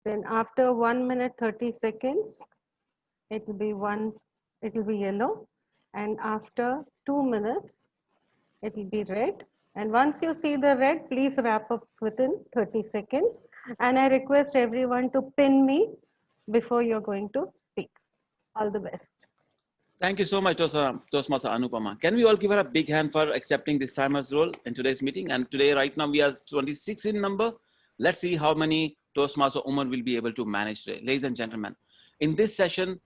Then after 1 minute 30 seconds, it will be yellow. And after 2 minutes, it will be red. And once you see the red, please wrap up within 30 seconds. And I request everyone to pin me before you're going to speak. All the best. Thank you so much, Toastmaster Anupama. Can we all give her a big hand for accepting this timer's role in today's meeting? And today, right now, we are 26 in number. Let's see how many Toastmaster Umar will be able to manage today. Ladies and gentlemen, in this session,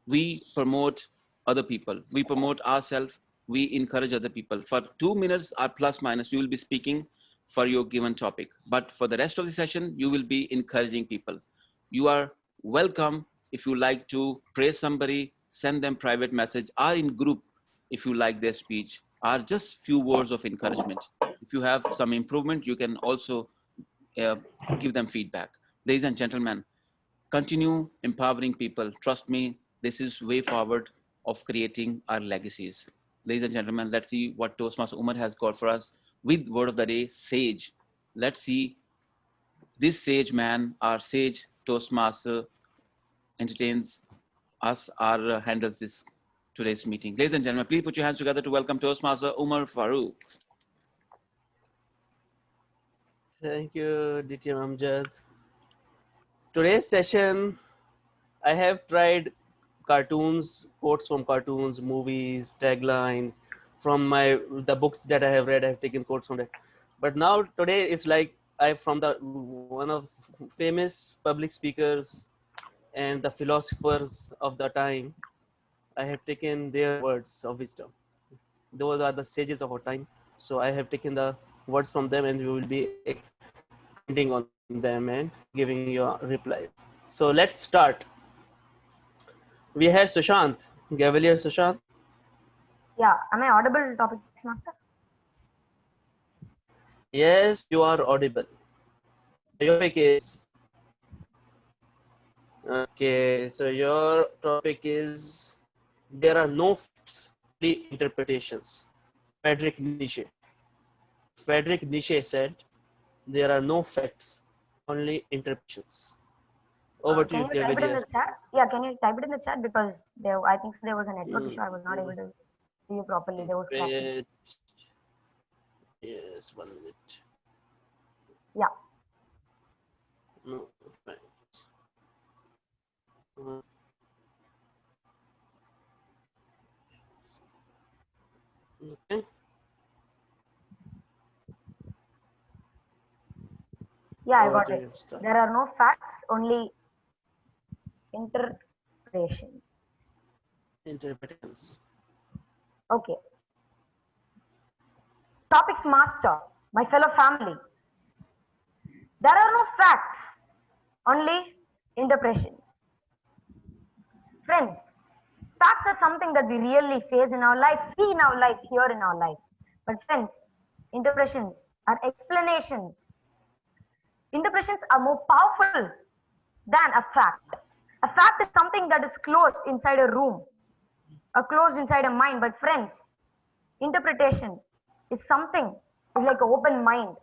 we promote other people. We promote ourselves. We encourage other people. For 2 minutes or plus minus, you will be speaking for your given topic. But for the rest of the session, you will be encouraging people. You are welcome if you like to praise somebody, send them private message, or in group if you like their speech, or just few words of encouragement. If you have some improvement, you can also give them feedback. Ladies and gentlemen, continue empowering people. Trust me, this is way forward of creating our legacies. Ladies and gentlemen, let's see what Toastmaster Umar has got for us with word of the day, sage. Let's see this sage man, our sage Toastmaster, entertains us or handles this today's meeting. Ladies and gentlemen, please put your hands together to welcome Toastmaster Umar Farooq. Thank you, DT Amjad. Today's session, I have tried cartoons, quotes from cartoons, movies, taglines from the books that I have read. I have taken quotes from that. But now today it's like from the one of famous public speakers and the philosophers of the time. I have taken their words of wisdom. Those are the sages of our time. So I have taken the words from them, and we will be commenting on them and giving your replies. So let's start. We have Sushant, Gavalier Sushant. Yeah, am I audible, Topic Master? Yes, you are audible. Your topic is okay. So your topic is there are no facts, only interpretations. Friedrich Nietzsche. Friedrich Nietzsche said there are no facts, only interpretations. Over to you, Can you type it in the chat? Yeah, can you type it in the chat, because I think there was a network issue. I was not able to see you properly. There was cracking. Yes, 1 minute. Yeah. No facts. Okay. Yeah, I got it. There are no facts, only interpretations. Interpretations. Okay. Topics Master, my fellow family. There are no facts, only interpretations. Friends, facts are something that we really face in our life, see in our life, hear in our life. But friends, interpretations are explanations. Interpretations are more powerful than a fact. A fact is something that is closed inside a room, or closed inside a mind. But friends, interpretation is something, is like an open mind.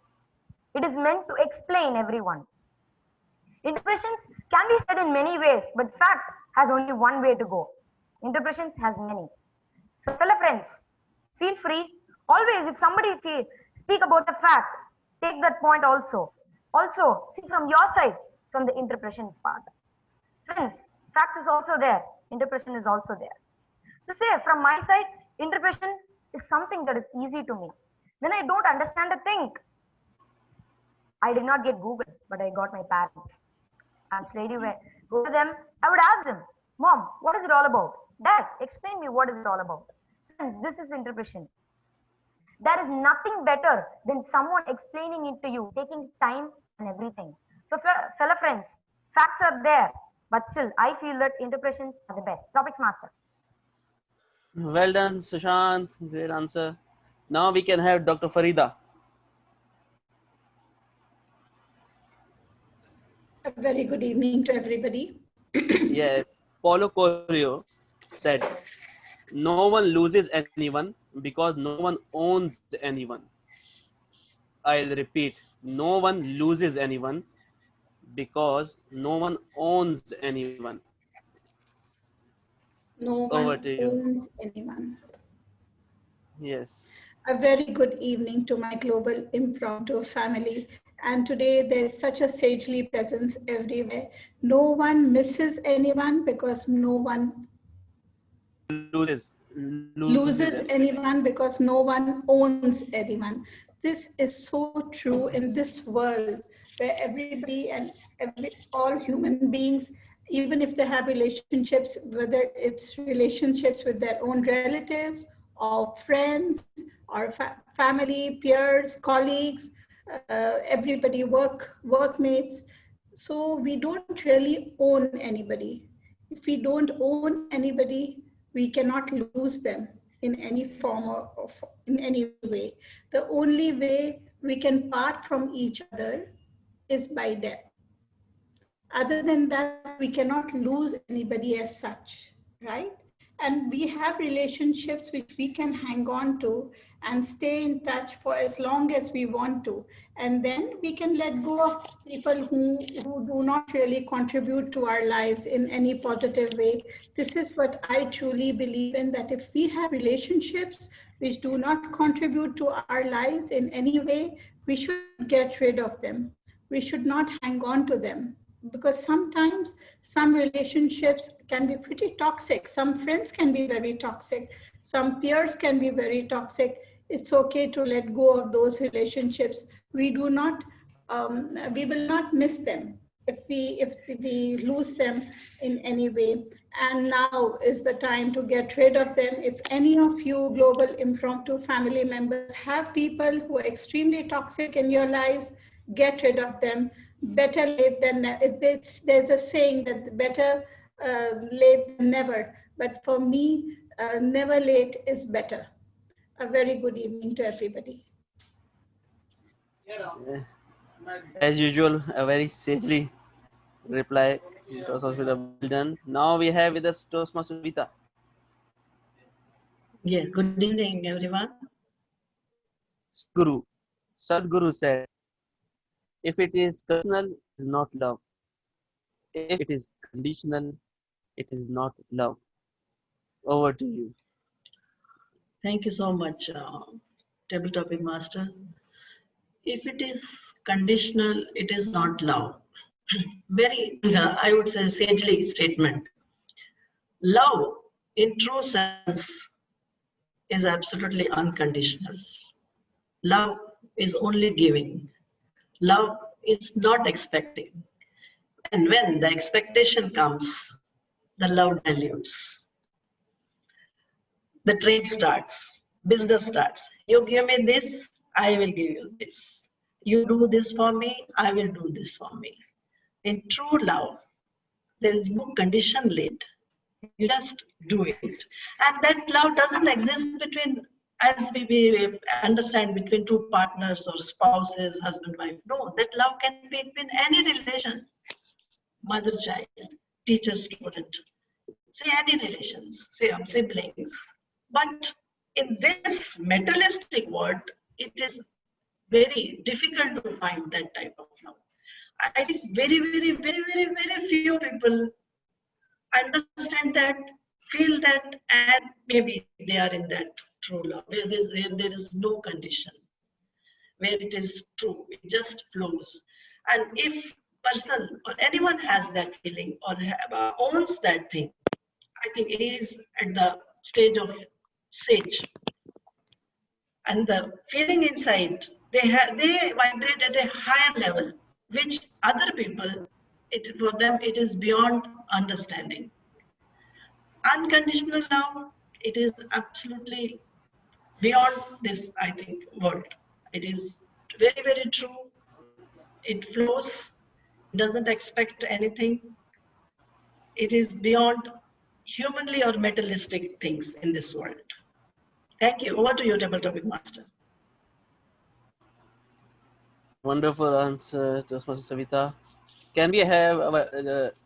It is meant to explain everyone. Interpretations can be said in many ways, but fact has only one way to go. Interpretations has many. So fellow friends, feel free. Always, if somebody speak about the fact, take that point also. Also, see from your side, from the interpretation part. Friends, facts is also there. Interpretation is also there. To say from my side, interpretation is something that is easy to me. When I don't understand a thing, I did not get Google, but I got my parents. And straight away, go to them, I would ask them, Mom, what is it all about? Dad, explain me what is it all about. Friends, this is interpretation. There is nothing better than someone explaining it to you, taking time and everything. So fellow friends, facts are there, but still I feel that interpretations are the best. Topics Master. Well done, Sushant. Great answer. Now we can have Dr. Farida. A very good evening to everybody. Yes, Paulo Coelho said, no one loses anyone because no one owns anyone. I'll repeat, no one loses anyone because no one owns anyone. No Over one to you. owns anyone. Yes. A very good evening to my global impromptu family. And today there's such a sagely presence everywhere. No one misses anyone because no one loses anyone because no one owns anyone. This is so true in this world where everybody and all human beings, even if they have relationships, whether it's relationships with their own relatives or friends or family, peers, colleagues, everybody, workmates. So we don't really own anybody. If we don't own anybody, we cannot lose them in any form or in any way. The only way we can part from each other is by death. Other than that, we cannot lose anybody as such, right? And we have relationships which we can hang on to and stay in touch for as long as we want to. And then we can let go of people who do not really contribute to our lives in any positive way. This is what I truly believe in, that if we have relationships which do not contribute to our lives in any way, we should get rid of them. We should not hang on to them, because sometimes some relationships can be pretty toxic. Some friends can be very toxic. Some peers can be very toxic. It's okay to let go of those relationships. We will not miss them if we lose them in any way. And now is the time to get rid of them. If any of you global impromptu family members have people who are extremely toxic in your lives, get rid of them. Better late than never. There's a saying that better late than never. But for me, never late is better. A very good evening to everybody. As usual, a very sagely reply. It was also well done. Now we have with us Toastmaster Savita. Yes, good evening, everyone. Sadhguru said, if it is personal, it is not love. If it is conditional, it is not love. Over to you. Thank you so much, Table Topic Master. If it is conditional, it is not love. Very, I would say, sagely statement. Love, in true sense, is absolutely unconditional. Love is only giving. Love is not expecting. And when the expectation comes, the love dilutes. The trade starts, business starts. You give me this, I will give you this. You do this for me, I will do this for me. In true love, there is no condition laid. You just do it. And that love doesn't exist between, as we understand, between two partners or spouses, husband, wife. No, that love can be between any relation. Mother, child, teacher, student. Say any relations, say siblings. But in this materialistic world, it is very difficult to find that type of love. I think very few people understand that, feel that, and maybe they are in that true love, where there is no condition, where it is true, it just flows. And if person or anyone has that feeling or owns that thing, I think he is at the stage of sage. And the feeling inside, they vibrate at a higher level, which other people, for them, it is beyond understanding. Unconditional love, it is absolutely beyond this, I think, world. It is very true. It flows, doesn't expect anything. It is beyond humanly or materialistic things in this world. Thank you. Over to you, Table Topic Master. Wonderful answer, Toastmaster Savita. Can we have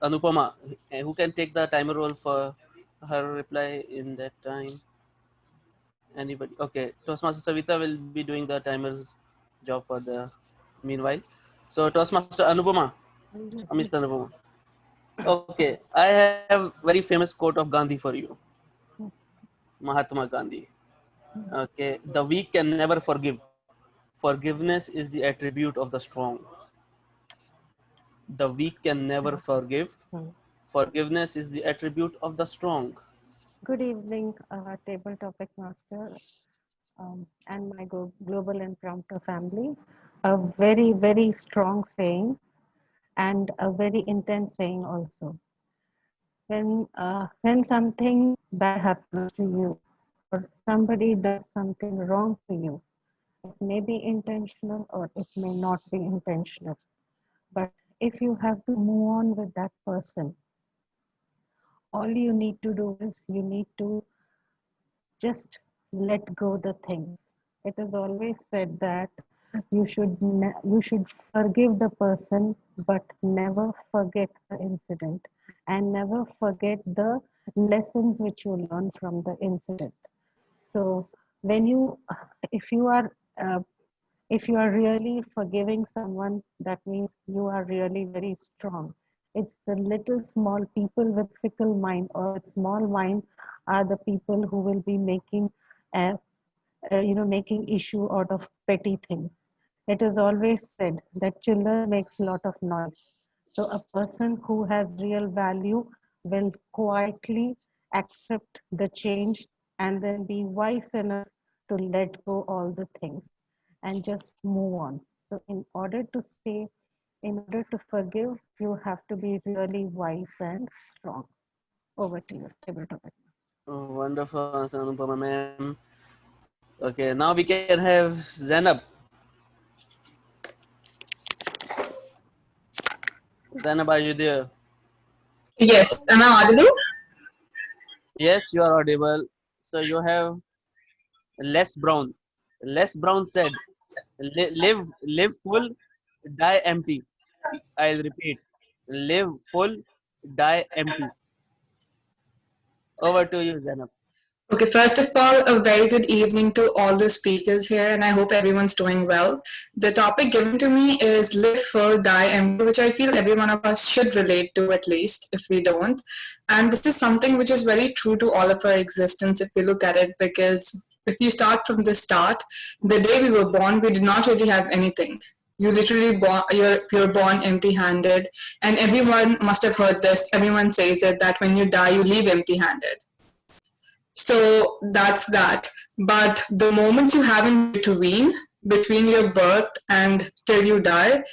Anupama, who can take the timer role for her reply in that time? Anybody? Okay, Toastmaster Savita will be doing the timer's job for the meanwhile. So Toastmaster Anupama, Miss Anupama. Okay, I have very famous quote of Gandhi for you. Mahatma Gandhi. Okay, the weak can never forgive. Forgiveness is the attribute of the strong. The weak can never forgive. Forgiveness is the attribute of the strong. Good evening, table topic master, and my global encounter family. A very, very strong saying and a very intense saying also. When something bad happens to you or somebody does something wrong to you, it may be intentional or it may not be intentional. But if you have to move on with that person, all you need to do is you need to just let go the things. It is always said that you should forgive the person, but never forget the incident, and never forget the lessons which you learn from the incident. So when you, if you are uh, if you are really forgiving someone, that means you are really very strong. It's the little small people with fickle mind or with small mind are the people who will be making, making issue out of petty things. It is always said that children makes a lot of noise. So a person who has real value will quietly accept the change and then be wise enough to let go all the things and just move on. So in order to forgive, you have to be really wise and strong. Over to you, table topic. Oh, wonderful answer, Anupama ma'am. Okay, now we can have Zainab. Zainab, are you there? Yes, am I audible? Yes, you are audible. So you have Les Brown. Les Brown said, live full, die empty. I'll repeat, live full, die empty. Over to you, Zainab. Okay, first of all, a very good evening to all the speakers here, and I hope everyone's doing well. The topic given to me is live full, die empty, which I feel every one of us should relate to at least, if we don't. And this is something which is very true to all of our existence if we look at it, because if you start from the start, the day we were born, we did not really have anything. You literally you're born empty-handed, and everyone must have heard this. Everyone says it that when you die, you leave empty-handed. So that's that. But the moments you have in between your birth and till you die,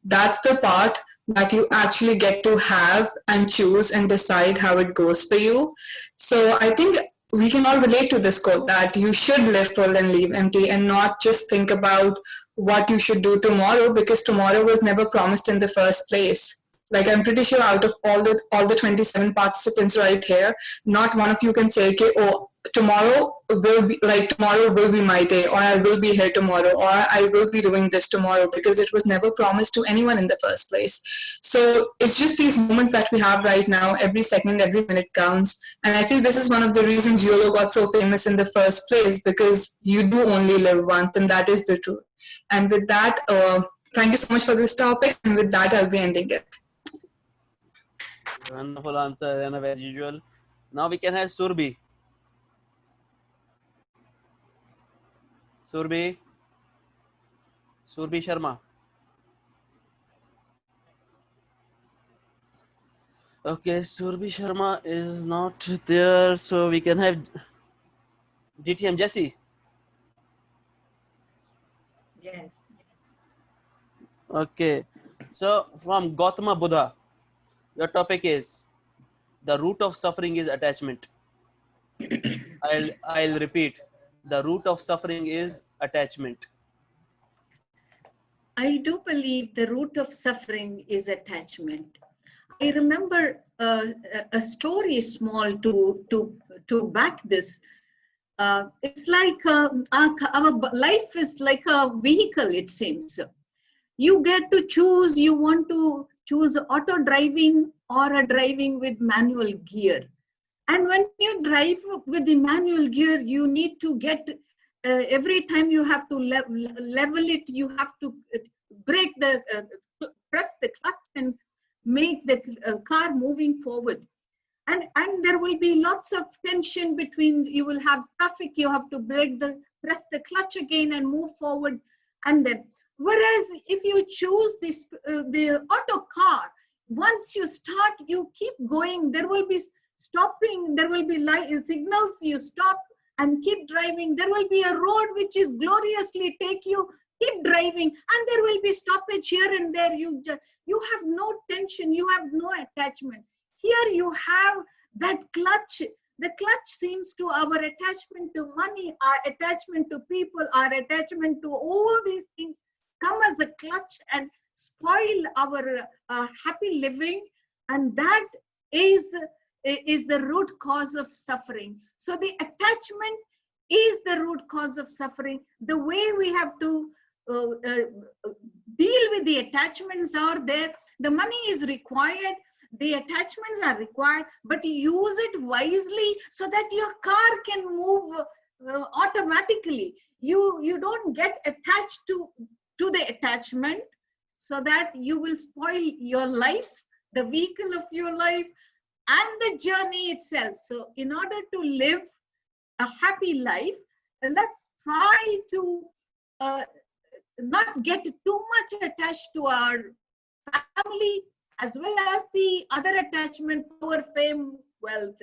that's the part that you actually get to have and choose and decide how it goes for you. So I think we can all relate to this quote that you should live full and leave empty, and not just think about what you should do tomorrow, because tomorrow was never promised in the first place. Like, I'm pretty sure out of all the 27 participants right here, not one of you can say, okay, oh, tomorrow will be my day, or I will be here tomorrow, or I will be doing this tomorrow, because it was never promised to anyone in the first place. So it's just these moments that we have right now. Every second, every minute counts. And I feel this is one of the reasons YOLO got so famous in the first place, because you do only live once, and that is the truth. And with that, thank you so much for this topic. And with that, I'll be ending it. Wonderful answer, Zainab, as usual. Now we can have Surbi. Surbi Sharma. Okay, Surbi Sharma is not there, so we can have DTM Jesse. Yes. Okay, so from Gautama Buddha, your topic is the root of suffering is attachment. I'll repeat. The root of suffering is attachment. I do believe the root of suffering is attachment. I remember a story small to back this. It's like our life is like a vehicle, it seems. You get to choose, you want to choose auto driving or a driving with manual gear. And when you drive with the manual gear, you need to get, every time you have to level it, you have to press the clutch and make the car moving forward. And there will be lots of tension between, you will have traffic, you have to press the clutch again and move forward. And then, whereas if you choose this, the auto car, once you start, you keep going, there will be stopping, there will be light signals, you stop and keep driving. There will be a road which is gloriously take you, keep driving, and there will be stoppage here and there. You have no tension, you have no attachment. Here you have that clutch. The clutch seems to our attachment to money, our attachment to people, our attachment to all these things come as a clutch and spoil our happy living, and that is the root cause of suffering. So the attachment is the root cause of suffering. The way we have to deal with the attachments are there. The money is required, the attachments are required, but use it wisely so that your car can move automatically. You don't get attached to the attachment, so that you will spoil your life, the vehicle of your life, and the journey itself. So in order to live a happy life, let's try to not get too much attached to our family, as well as the other attachment, power, fame, wealth.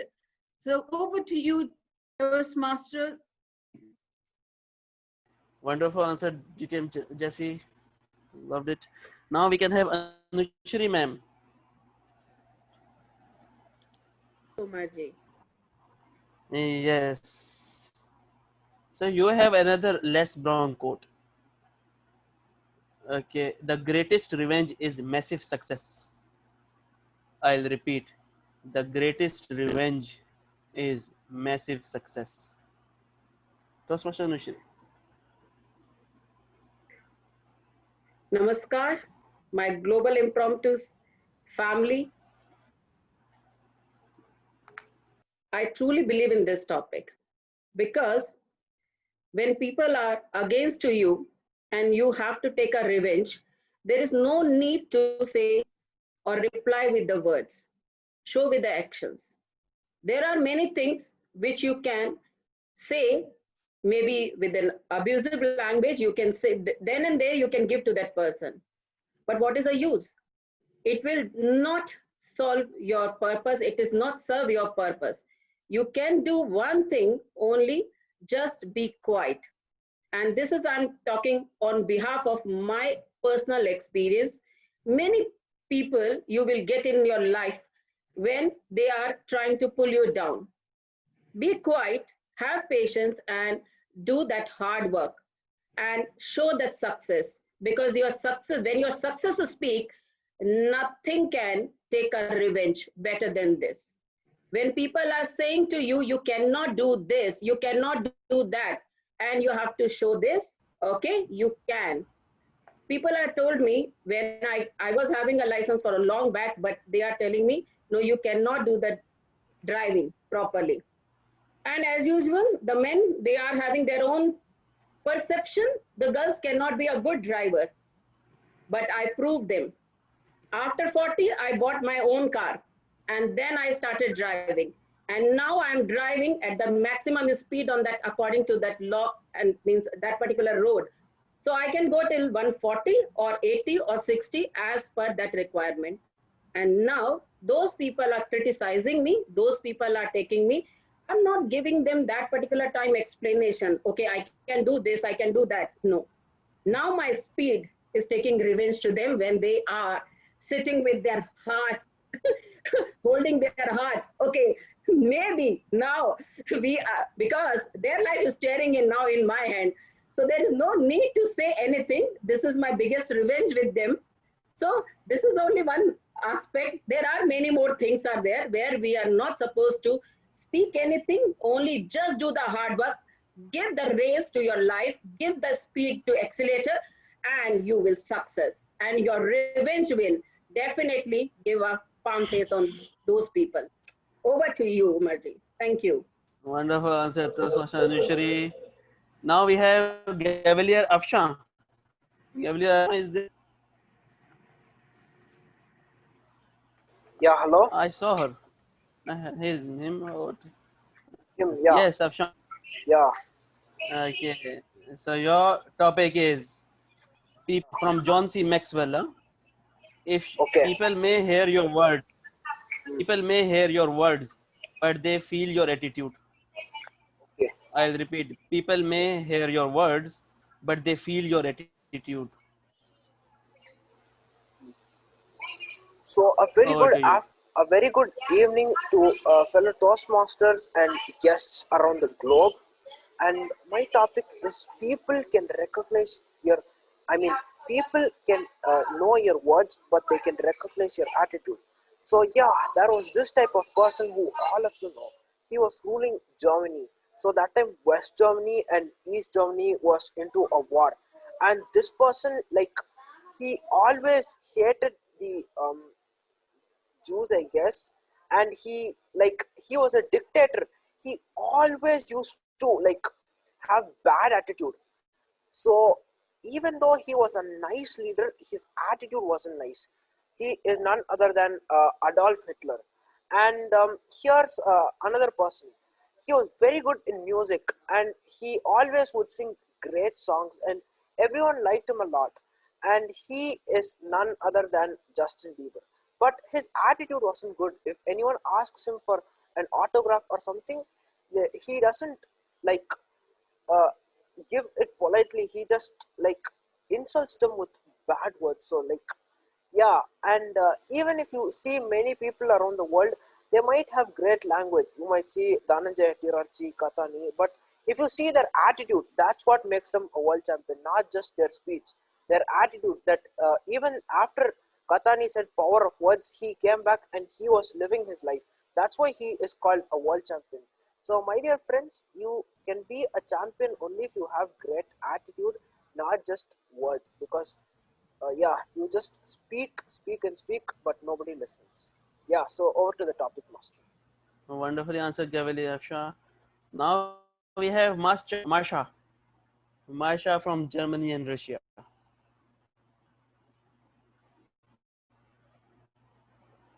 So over to you, Toastmaster. Wonderful answer, GTM Jesse. Loved it. Now we can have Anushri ma'am. Kumarji. Yes. So you have another Les Brown quote. Okay, the greatest revenge is massive success. I'll repeat, the greatest revenge is massive success. Toastmaster Anushri. Namaskar, my global impromptus family. I truly believe in this topic, because when people are against you and you have to take a revenge, there is no need to say or reply with the words. Show with the actions. There are many things which you can say, maybe with an abusive language, you can say then and there, you can give to that person. But what is the use? It will not solve your purpose. It is not serve your purpose. You can do one thing only, just be quiet. And this is, I'm talking on behalf of my personal experience. Many people you will get in your life when they are trying to pull you down. Be quiet, have patience, and do that hard work and show that success. Because your success, when your success speak, nothing can take a revenge better than this. When people are saying to you, you cannot do this, you cannot do that, and you have to show this, okay, you can. People have told me when I was having a license for a long back, but they are telling me, no, you cannot do the driving properly. And as usual, the men, they are having their own perception. The girls cannot be a good driver. But I proved them. After 40, I bought my own car. And then I started driving. And now I'm driving at the maximum speed on that, according to that law, and means that particular road. So I can go till 140 or 80 or 60 as per that requirement. And now those people are criticizing me. Those people are taking me. I'm not giving them that particular time explanation. Okay, I can do this, I can do that. No. Now my speed is taking revenge to them when they are sitting with their heart, holding their heart. Okay, maybe now we are, because their life is tearing in now in my hand. So there is no need to say anything. This is my biggest revenge with them. So this is only one aspect. There are many more things are there where we are not supposed to speak anything, only just do the hard work, give the race to your life, give the speed to accelerator, and you will success. And your revenge will definitely give a palm taste on those people. Over to you, Umarji. Thank you. Wonderful answer, Toastmaster Anushri. Now we have Gavalier Afshan. Gavalier is there? Yeah, hello? I saw her. Him. Him, yeah, Yes, Afshan. yeah. Okay. So your topic is people from John C. Maxwell. Huh? If Okay. people may hear your words, people may hear your words, but they feel your attitude. Okay. I'll repeat. People may hear your words, but they feel your attitude. So Over to you. a very good evening to fellow Toastmasters and guests around the globe. And my topic is people can recognize your, I mean, people can know your words, but they can recognize your attitude. So yeah, there was this type of person who all of you know. He was ruling Germany. So that time West Germany and East Germany was into a war. And this person, like, he always hated the Jews, I guess, and he was a dictator. He always used to have bad attitude. So even though he was a nice leader, his attitude wasn't nice. He is none other than Adolf Hitler. And here's another person. He was very good in music, and he always would sing great songs, and everyone liked him a lot. And he is none other than Justin Bieber. But his attitude wasn't good. If anyone asks him for an autograph or something, he doesn't like uh, give it politely. He just insults them with bad words. So yeah, and even if you see many people around the world, they might have great language. You might see Dhananjay Tirarchi, Katani, but if you see their attitude, that's what makes them a world champion, not just their speech. Their attitude, that even after Katani said power of words, he came back and he was living his life. That's why he is called a world champion. So my dear friends, you can be a champion only if you have great attitude, not just words, because yeah, you just speak, but nobody listens. Yeah, so over to the topic, Master. Wonderfully answered, Cavalier Afshan. Now we have Marsha from Germany and Russia.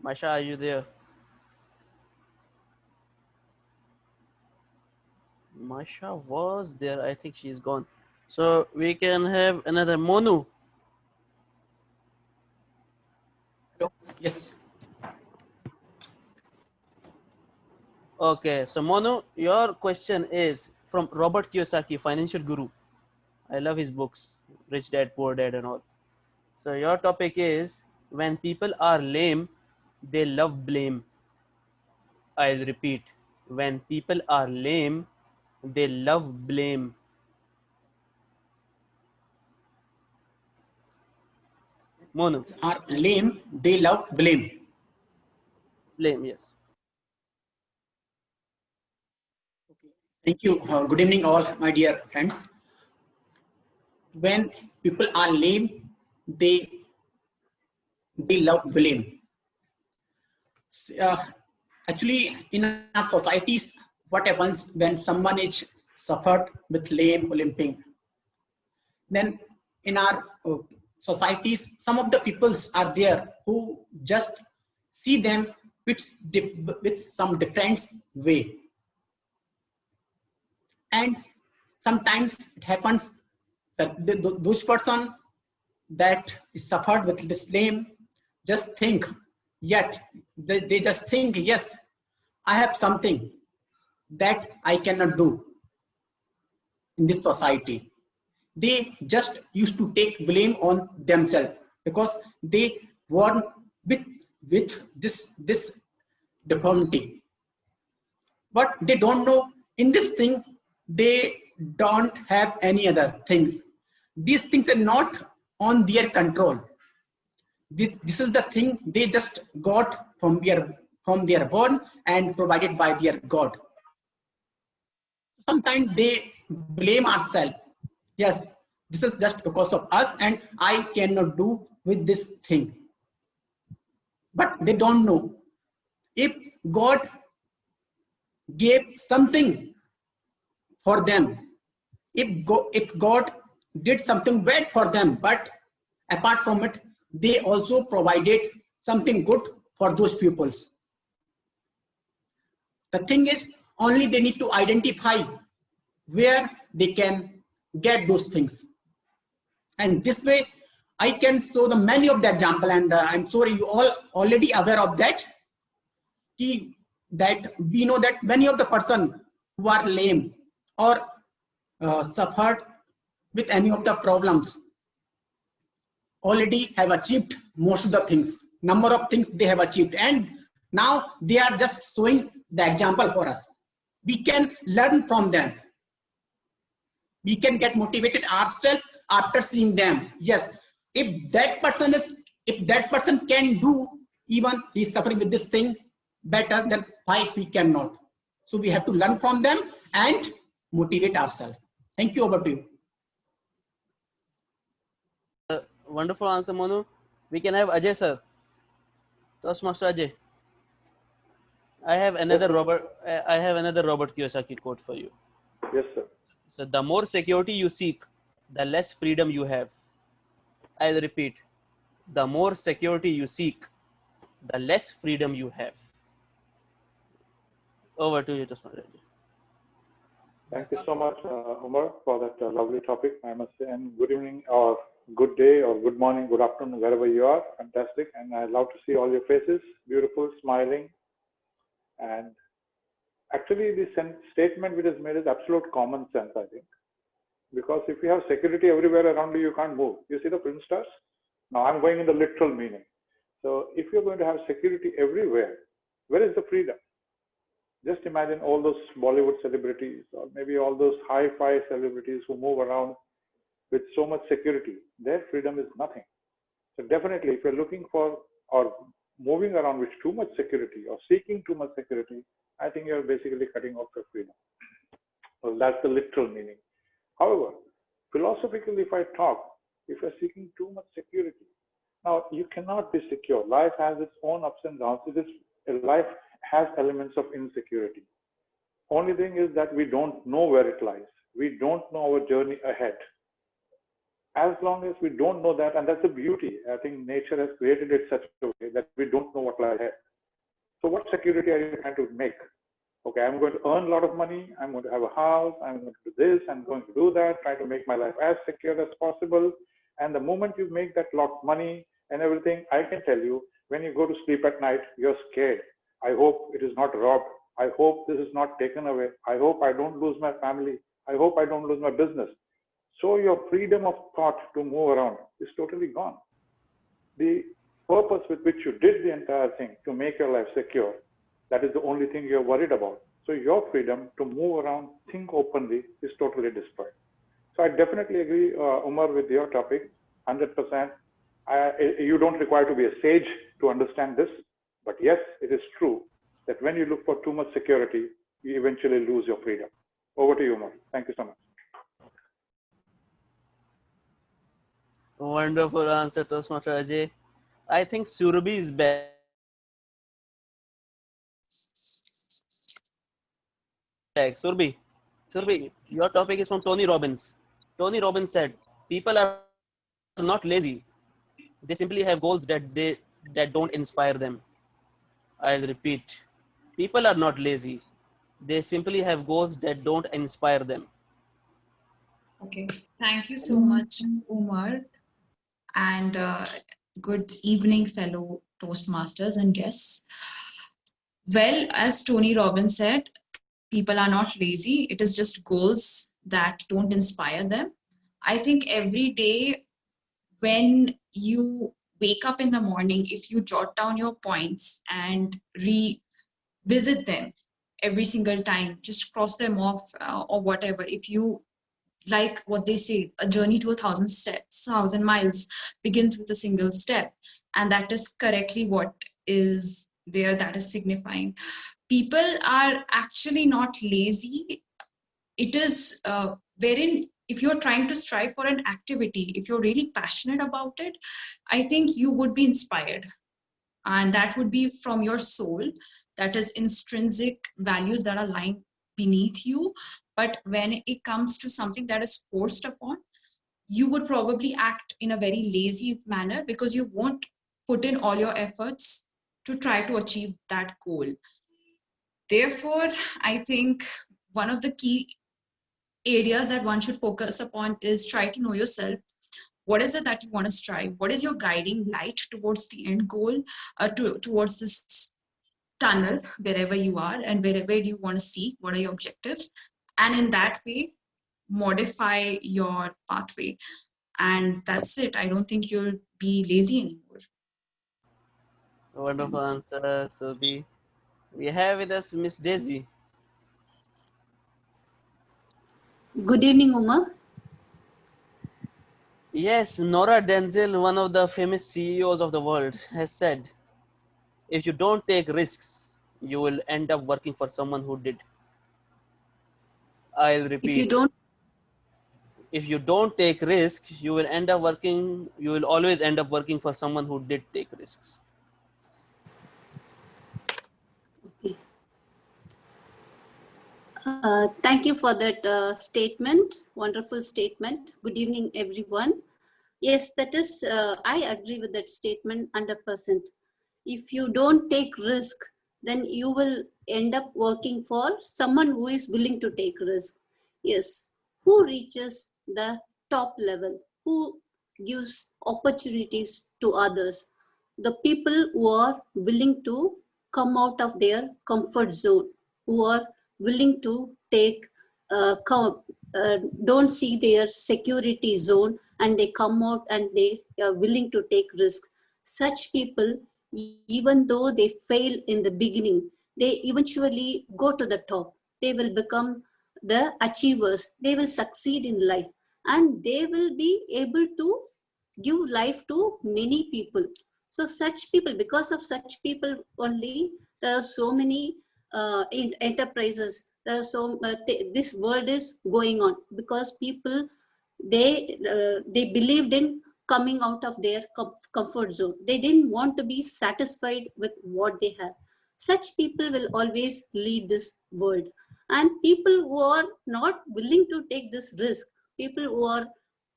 Marsha, are you there? Marsha was there. I think she's gone. So we can have another Monu. Hello. Yes. Okay, so Monu, your question is from Robert Kiyosaki, financial guru. I love his books, Rich Dad, Poor Dad and all. So your topic is, when people are lame, they love blame. I'll repeat. When people are lame, they love blame. Monu. Are lame, they love blame. Blame, yes. Okay. Thank you. Good evening, all my dear friends. When people are lame, they love blame. Actually, in our societies, what happens when someone is suffered with lame or limping? Then in our societies, some of the peoples are there who just see them with some different way. And sometimes it happens that those person that is suffered with this lame just think, yet they just think, yes, I have something that I cannot do in this society. They just used to take blame on themselves because they born with this deformity. But they don't know, in this thing they don't have any other things. These things are not on their control. This is the thing they just got from their born and provided by their God. Sometimes they blame ourselves. Yes, this is just because of us and I cannot do with this thing. But they don't know, if God gave something for them, if God did something bad for them, but apart from it, they also provided something good for those pupils. The thing is, only they need to identify where they can get those things. And this way, I can show the many of the example, and I'm sorry you all already aware of that. That we know that many of the person who are lame or suffered with any of the problems already have achieved most of the things, number of things they have achieved, and now they are just showing the example for us. We can learn from them. We can get motivated ourselves after seeing them. Yes, if that person can do, even he's suffering with this thing better, then why we cannot? So we have to learn from them and motivate ourselves. Thank you. Over to you. Wonderful answer, Monu. We can have Ajay sir. Toastmaster Ajay. I have another Robert Kiyosaki quote for you. Yes, sir. So the more security you seek, the less freedom you have. I'll repeat. The more security you seek, the less freedom you have. Over to you, Toastmaster Ajay. Thank you so much, Umar, for that lovely topic, I must say. And good evening, or good day, or good morning, good afternoon, wherever you are. Fantastic. And I love to see all your faces, beautiful, smiling. And actually, this statement which is made is absolute common sense, I think. Because if you have security everywhere around you, you can't move. You see the film stars? Now I'm going in the literal meaning. So if you're going to have security everywhere, where is the freedom? Just imagine all those Bollywood celebrities, or maybe all those hi-fi celebrities who move around with so much security. Their freedom is nothing. So definitely, if you're looking for or moving around with too much security or seeking too much security, I think you're basically cutting off your freedom. Well, that's the literal meaning. However, philosophically, if I talk, if you're seeking too much security, now you cannot be secure. Life has its own ups and downs. Life has elements of insecurity. Only thing is that we don't know where it lies. We don't know our journey ahead. As long as we don't know that, and that's the beauty, I think nature has created it such a way that we don't know what lies ahead. So what security are you trying to make? Okay, I'm going to earn a lot of money, I'm going to have a house, I'm going to do this, I'm going to do that, try to make my life as secure as possible. And the moment you make that lot of money and everything, I can tell you, when you go to sleep at night, you're scared. I hope it is not robbed. I hope this is not taken away. I hope I don't lose my family. I hope I don't lose my business. So your freedom of thought to move around is totally gone. The purpose with which you did the entire thing to make your life secure, that is the only thing you're worried about. So your freedom to move around, think openly, is totally destroyed. So I definitely agree, Umar, with your topic, 100%. You don't require to be a sage to understand this. But yes, it is true that when you look for too much security, you eventually lose your freedom. Over to you, Umar. Thank you so much. Wonderful answer, Toastmaster Ajay. I think Surabhi is back. Surabhi, your topic is from Tony Robbins. Tony Robbins said, people are not lazy. They simply have goals that don't inspire them. I'll repeat. People are not lazy. They simply have goals that don't inspire them. Okay. Thank you so much, Umar. And good evening, fellow Toastmasters and guests. Well, as Tony Robbins said, people are not lazy. It is just goals that don't inspire them. I think every day when you wake up in the morning, if you jot down your points and revisit them every single time, just cross them off or whatever. If you like what they say, a journey to 1,000 steps, 1,000 miles begins with a single step. And that is correctly what is there, that is signifying. People are actually not lazy. It is wherein if you're trying to strive for an activity, if you're really passionate about it, I think you would be inspired. And that would be from your soul. That is intrinsic values that are lying beneath you. But when it comes to something that is forced upon, you would probably act in a very lazy manner because you won't put in all your efforts to try to achieve that goal. Therefore, I think one of the key areas that one should focus upon is try to know yourself. What is it that you want to strive? What is your guiding light towards the end goal, towards this tunnel, wherever you are and wherever you want to see? What are your objectives? And in that way, modify your pathway. And that's it. I don't think you'll be lazy anymore. Wonderful answer, Toby. We have with us Miss Daisy. Good evening, Uma. Yes, Nora Denzel, one of the famous CEOs of the world, has said, if you don't take risks, you will end up working for someone who did. I'll repeat. If you don't take risks, you will always end up working for someone who did take risks. Thank you for that statement. Wonderful statement. Good evening, everyone. Yes, that is, I agree with that statement 100%. If you don't take risk, then you will end up working for someone who is willing to take risk. Yes, who reaches the top level, who gives opportunities to others, the people who are willing to come out of their comfort zone, who are willing to take, don't see their security zone and they come out and they are willing to take risks. Such people, even though they fail in the beginning, they eventually go to the top. They will become the achievers. They will succeed in life and they will be able to give life to many people. So such people, because of such people only, there are so many enterprises. There are this world is going on because people, they believed in coming out of their comfort zone. They didn't want to be satisfied with what they have. Such people will always lead this world. And people who are not willing to take this risk, people who are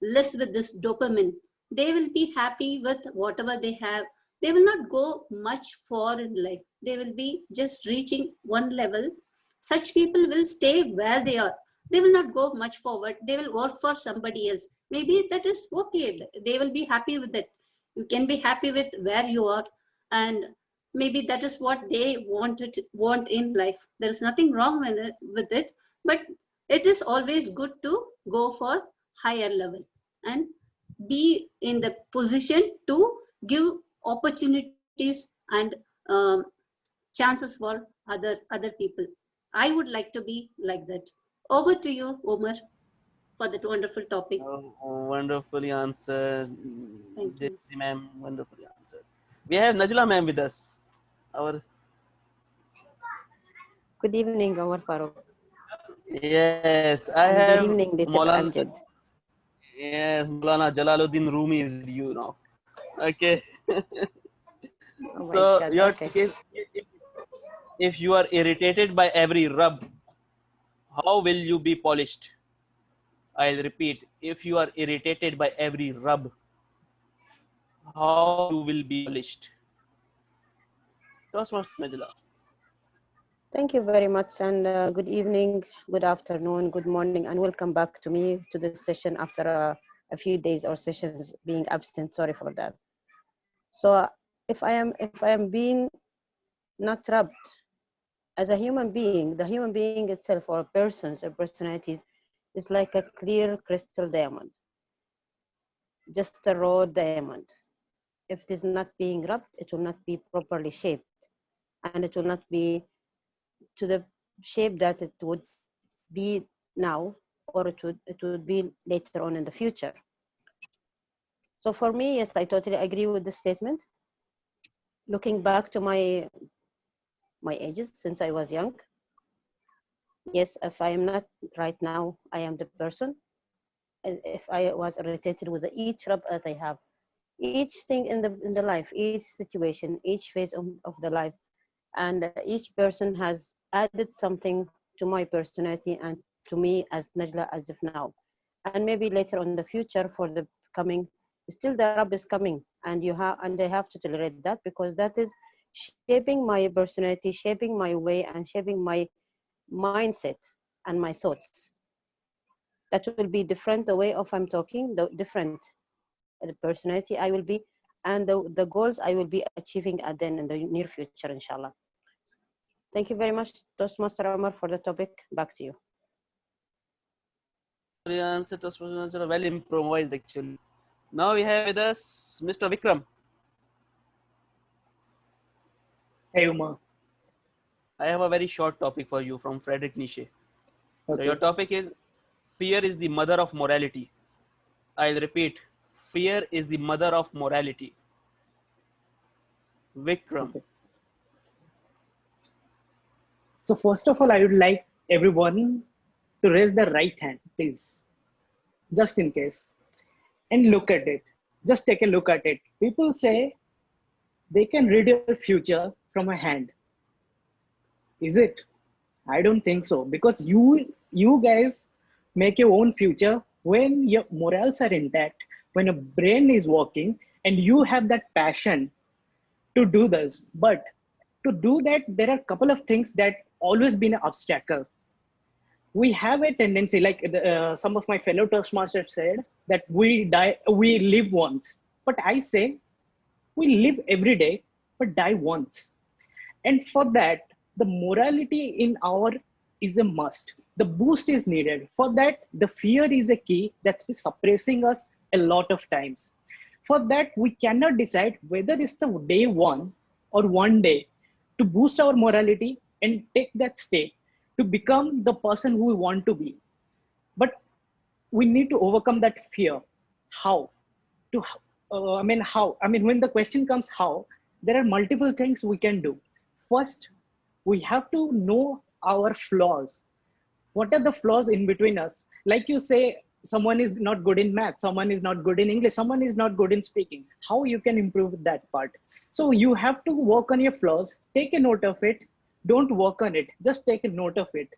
less with this dopamine, they will be happy with whatever they have. They will not go much far in life. They will be just reaching one level. Such people will stay where they are. They will not go much forward. They will work for somebody else. Maybe that is okay. They will be happy with it. You can be happy with where you are, and maybe that is what they want in life. There is nothing wrong with it, but it is always good to go for higher level and be in the position to give opportunities and chances for other people. I would like to be like that. Over to you, Omar, for that wonderful topic. Wonderfully answered. Thank you. Ma'am, wonderfully answered. We have Najla ma'am with us. Good evening, Omar Farooq. Yes, I And have good evening, Dr. Maulana. Amjad. Yes, Maulana Jalaluddin Rumi is with you now. Okay. Oh my So God, your okay. case, if you are irritated by every rub, how will you be polished? I'll repeat, if you are irritated by every rub, how you will be polished? Najla. Thank you very much, and good evening, good afternoon, good morning, and welcome back to me to this session after a few days or sessions being absent. Sorry for that. So if I am being not rubbed as a human being, the human being itself or persons or personalities is like a clear crystal diamond, just a raw diamond. If it is not being rubbed, it will not be properly shaped, and it will not be to the shape that it would be now, or it would be later on in the future. So for me, yes, I totally agree with the statement. Looking back to my ages since I was young, yes, if I am not right now, I am the person. And if I was irritated with each rub that I have, each thing in the life, each situation, each phase of the life, and each person has added something to my personality and to me as Najla as of now. And maybe later on in the future for the coming, still the rub is coming, and I have to tolerate that, because that is shaping my personality, shaping my way, and shaping my mindset and my thoughts. That will be different, the way of I'm talking, the different personality I will be, and the goals I will be achieving at then in the near future, inshallah. Thank you very much, Toastmaster Omar, for the topic. Back to you. Your answer, Toastmaster, well improvised actually. Now we have with us Mr. Vikram. Hey, Umar. I have a very short topic for you from Friedrich Nietzsche. So Okay. your topic is fear is the mother of morality. I'll repeat, fear is the mother of morality. Vikram. Okay. So first of all, I would like everyone to raise their right hand, please, just in case, and look at it. Just take a look at it. People say they can read your future from a hand. Is it? I don't think so, because you guys make your own future when your morals are intact, when your brain is working, and you have that passion to do this. But to do that, there are a couple of things that always been an obstacle. We have a tendency, like some of my fellow Toastmasters said, that we live once. But I say, we live every day, but die once. And for that, the morality in our is a must. The boost is needed. For that, the fear is a key that's been suppressing us a lot of times. For that, we cannot decide whether it's the day one or one day to boost our morality and take that step to become the person who we want to be. But we need to overcome that fear. How? How? When the question comes how, there are multiple things we can do. First, we have to know our flaws. What are the flaws in between us? Like you say, someone is not good in math, someone is not good in English, someone is not good in speaking. How you can improve that part? So you have to work on your flaws, take a note of it. Don't work on it, just take a note of it.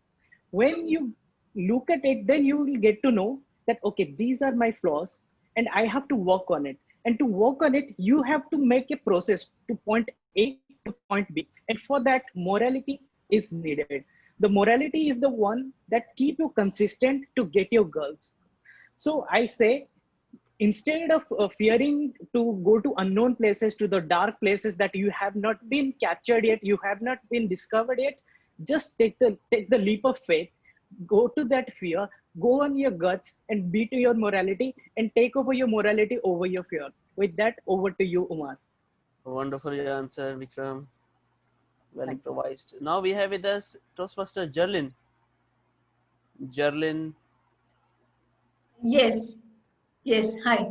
When you look at it, then you will get to know that, okay, these are my flaws and I have to work on it. And to work on it, you have to make a process to point A to point B. And for that, morality is needed. The morality is the one that keep you consistent to get your goals. So I say, instead of fearing to go to unknown places, to the dark places that you have not been captured yet, you have not been discovered yet, just take the leap of faith, go to that fear, go on your guts and beat your morality and take over your morality over your fear. With that, over to you, Umar. Wonderful answer, Vikram. Well improvised. Now we have with us Toastmaster Jerlin. Jerlin. Yes. Yes. Hi.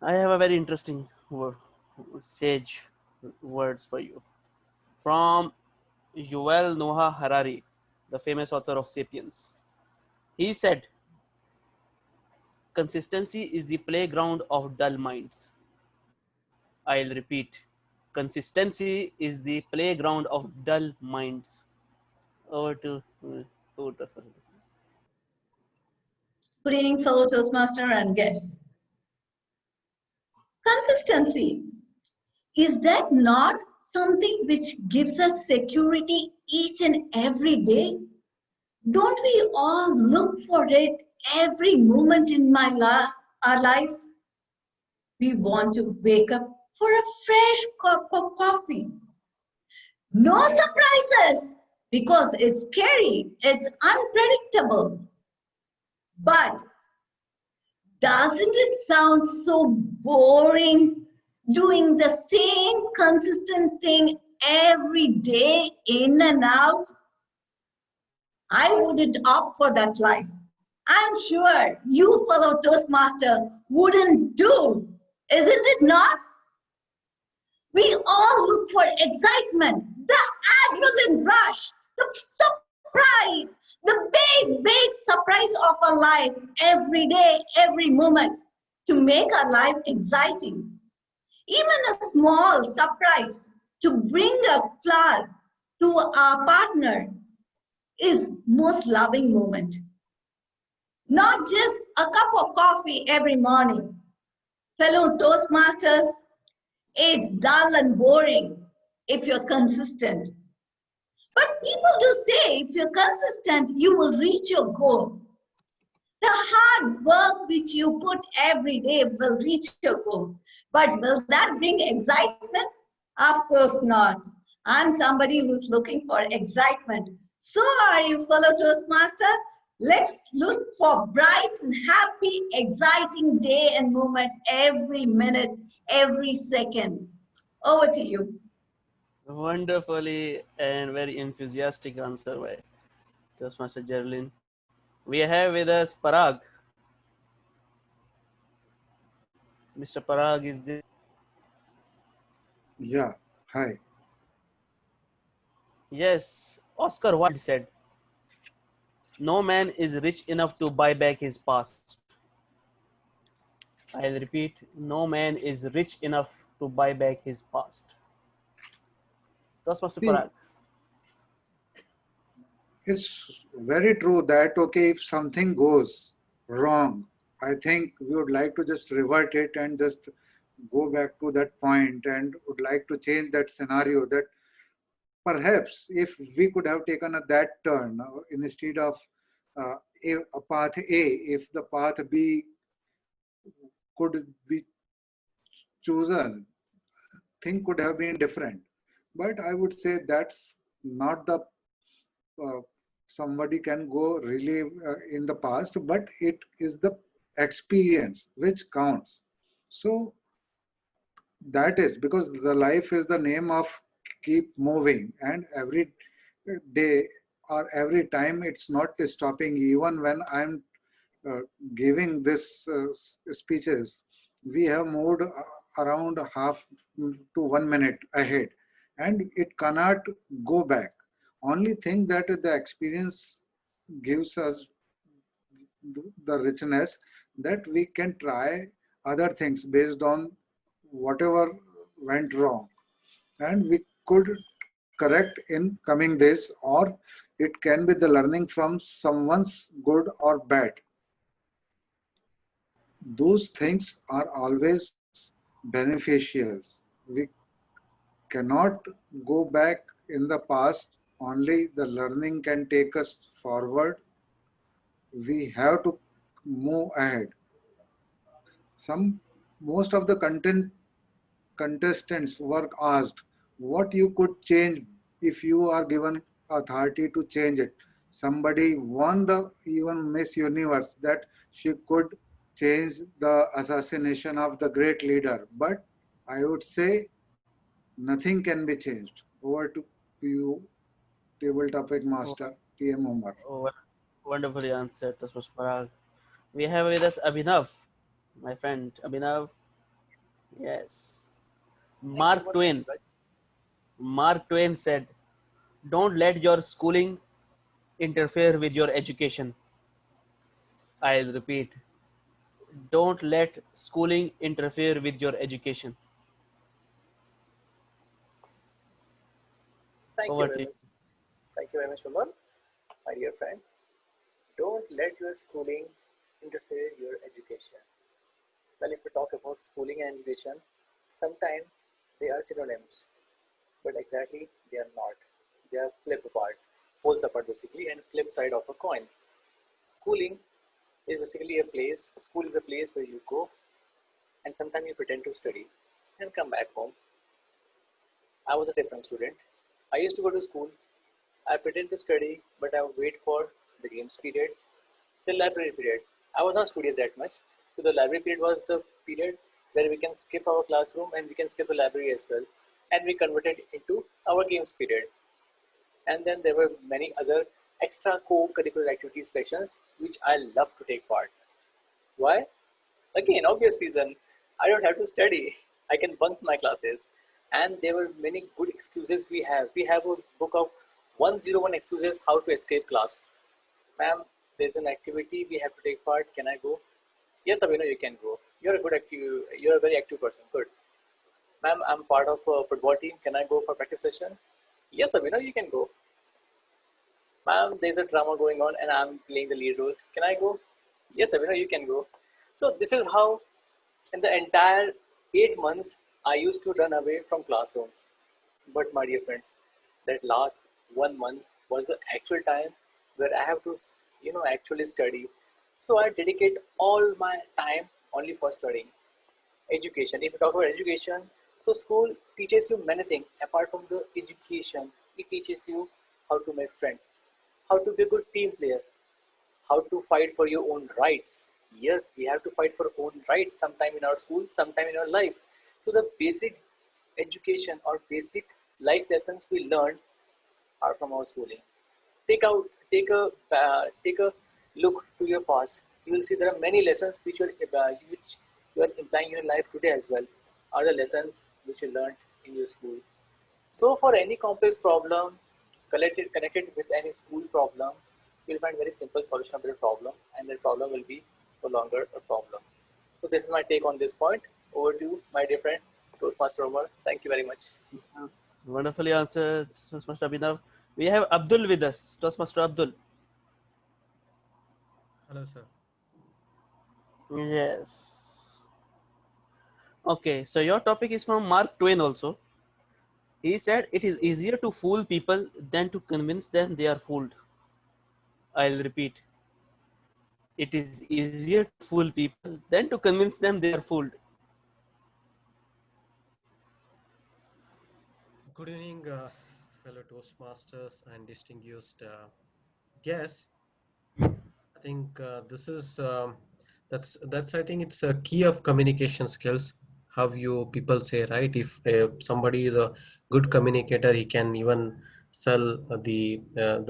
I have a very interesting sage words for you. From Yuval Noah Harari, the famous author of Sapiens. He said, consistency is the playground of dull minds. I'll repeat, consistency is the playground of dull minds. Over to Good evening, fellow Toastmaster and guests. Consistency, is that not something which gives us security each and every day? Don't we all look for it every moment in our life? We want to wake up for a fresh cup of coffee. No surprises, because it's scary, it's unpredictable. But doesn't it sound so boring doing the same consistent thing every day in and out? I wouldn't opt for that life. I'm sure you fellow Toastmaster wouldn't do, isn't it not? We all look for excitement, the adrenaline rush, the surprise, the big surprise of our life every day, every moment to make our life exciting. Even a small surprise to bring a flower to our partner is most loving moment. Not just a cup of coffee every morning. Fellow Toastmasters, it's dull and boring if you're consistent. But people do say if you're consistent, you will reach your goal. The hard work which you put every day will reach your goal. But will that bring excitement? Of course not. I'm somebody who's looking for excitement. So are you, fellow Toastmaster? Let's look for bright and happy, exciting day and moment every minute, every second. Over to you. Wonderfully and very enthusiastic answer by Toastmaster Geraldine. We have with us Parag. Mr. Parag is there. Yeah, hi. Yes, Oscar Wilde said, "No man is rich enough to buy back his past." I'll repeat, no man is rich enough to buy back his past. Toastmaster See, Parag. it's very true that, okay, if something goes wrong, I think we would like to just revert it and just go back to that point and would like to change that scenario, that perhaps if we could have taken that turn instead of a path A, if the path B could be chosen, thing could have been different. But I would say that's not the somebody can go relive in the past, but it is the experience which counts. So that is because the life is the name of keep moving, and every day or every time it's not stopping. Even when I'm giving this speeches, we have moved around half to 1 minute ahead, and it cannot go back. Only thing that the experience gives us the richness, that we can try other things based on whatever went wrong, and we could correct in coming days, or it can be the learning from someone's good or bad. Those things are always beneficial. We cannot go back in the past, only the learning can take us forward. We have to move ahead. Most of the contestants were asked what you could change if you are given authority to change it. Somebody won the even Miss Universe that she could change the assassination of the great leader. But I would say nothing can be changed. Over to you, table topic master, TM Umar. Oh, wonderfully answered, Toastmaster Parag. We have with us Abhinav, my friend Abhinav. Yes. Mark Twain. Mark Twain said, "Don't let your schooling interfere with your education." I'll repeat, don't let schooling interfere with your education. Thank you Over very to you. much. Thank you very much, Umar. My dear friend, don't let your schooling interfere your education. Well, if we talk about schooling and education, sometimes they are synonyms, but exactly they are not. They are flip apart, poles apart basically, and flip side of a coin. Schooling is basically a place, school is a place where you go and sometimes you pretend to study and come back home. I was a different student. I used to go to school, I pretend to study, but I would wait for the games period, the library period. I was not studious that much, so the library period was the period where we can skip our classroom and we can skip the library as well, and we converted it into our games period. And then there were many other extra co-curricular activities sessions which I love to take part. Why? Again, obvious reason. I don't have to study. I can bunk my classes. And there were many good excuses we have. We have a book of 101 excuses how to escape class. Ma'am, there's an activity we have to take part. Can I go? Yes, Abhinav, you can go. You're a good active. You're a very active person. Good. Ma'am, I'm part of a football team. Can I go for practice session? Yes, Abhinav, you can go. Ma'am, there's a drama going on and I'm playing the lead role. Can I go? Yes, Abhinav, you can go. So this is how in the entire 8 months, I used to run away from classrooms. But my dear friends, that last 1 month was the actual time where I have to, actually study. So I dedicate all my time only for studying. Education. If you talk about education, so school teaches you many things. Apart from the education, it teaches you how to make friends, how to be a good team player, how to fight for your own rights. Yes, we have to fight for own rights sometime in our school, sometime in our life. So the basic education or basic life lessons we learn are from our schooling. Take a look to your past. You will see there are many lessons which you are implying in your life today as well. Are the lessons which you learned in your school. So for any complex problem connected with any school problem, you'll find very simple solution of the problem, and the problem will be no longer a problem. So this is my take on this point. Over to you, my dear friend, Toastmaster Omar. Thank you very much. Wonderfully answered, Toastmaster Abhinav. We have Abdul with us. Toastmaster Abdul. Hello, sir. Yes. Okay, so your topic is from Mark Twain also. He said, it is easier to fool people than to convince them they are fooled. I'll repeat. It is easier to fool people than to convince them they are fooled. Good evening, fellow Toastmasters and distinguished guests. I think this is that's I think it's a key of communication skills. How you people say, right? If somebody is a good communicator, he can even sell the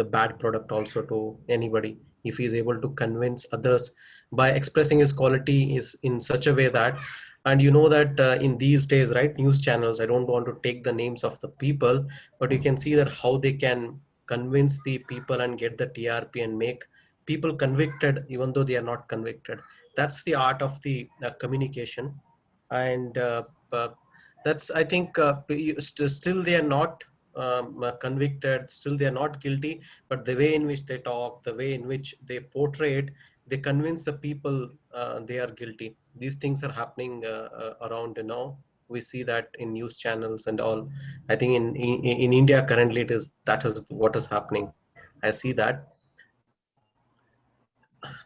bad product also to anybody. If he is able to convince others by expressing his quality is in such a way that, and you know that in these days, right, news channels, I don't want to take the names of the people, but you can see that how they can convince the people and get the TRP and make people convicted even though they are not convicted. That's the art of the communication. And that's, I think, still they are not convicted, still they are not guilty, but the way in which they talk, the way in which they portray it, they convince the people they are guilty. These things are happening around now. We see that in news channels and all. I think in India currently that is what is happening. I see that.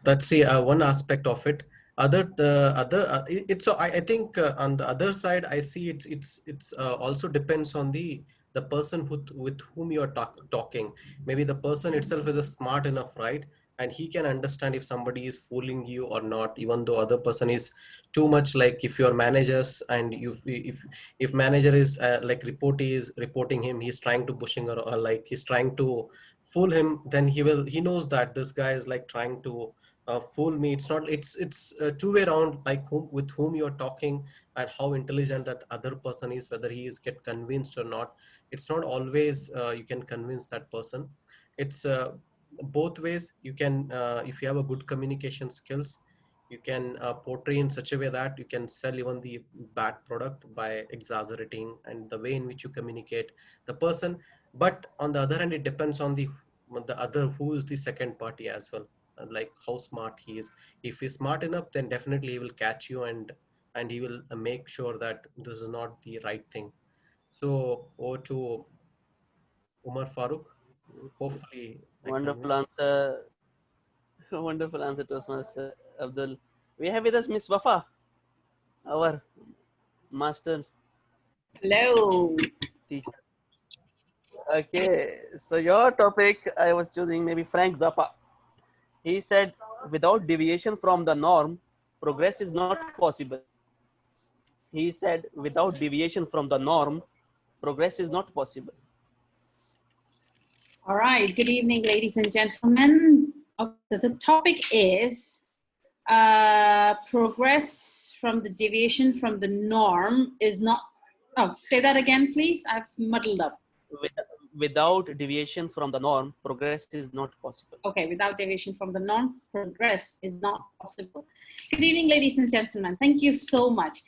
That's the one aspect of it. It's so I think on the other side I see it's also depends on the person with whom you are talking. Maybe the person itself is a smart enough, right, and he can understand if somebody is fooling you or not, even though other person is too much. Like if your managers and if manager is like reporting him, he's trying to pushing or like he's trying to fool him, then he knows that this guy is like trying to fool me. It's a two-way around, like with whom you're talking and how intelligent that other person is, whether he is get convinced or not. It's not always you can convince that person. It's both ways. You can if you have a good communication skills, you can portray in such a way that you can sell even the bad product by exaggerating and the way in which you communicate the person. But on the other hand, it depends on the other, who is the second party as well, like how smart he is. If he's smart enough, then definitely he will catch you and he will make sure that this is not the right thing. So over to Umar Farooq. Hopefully Wonderful answer. Wonderful answer, Toastmaster Abdul. We have with us Miss Wafa, our master. Hello. Teacher. Okay, so your topic, I was choosing maybe Frank Zappa. He said, without deviation from the norm, progress is not possible. He said, without deviation from the norm, progress is not possible. All right. Good evening, ladies and gentlemen. Okay, the topic is progress from the deviation from the norm is not. Oh, say that again, please. I've muddled up. Without deviation from the norm, progress is not possible. Okay, without deviation from the norm, progress is not possible. Good evening, ladies and gentlemen. Thank you so much.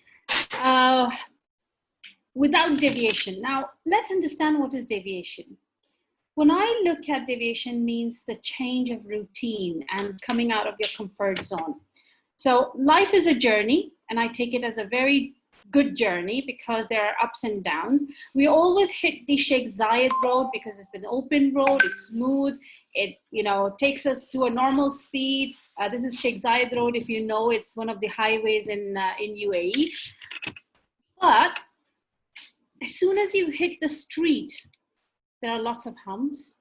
Without deviation. Now, let's understand what is deviation. When I look at deviation, means the change of routine and coming out of your comfort zone. So life is a journey, and I take it as a very good journey because there are ups and downs. We always hit the Sheikh Zayed road because it's an open road, it's smooth, it takes us to a normal speed. This is Sheikh Zayed road, if you know, it's one of the highways in UAE. But as soon as you hit the street, there are lots of humps,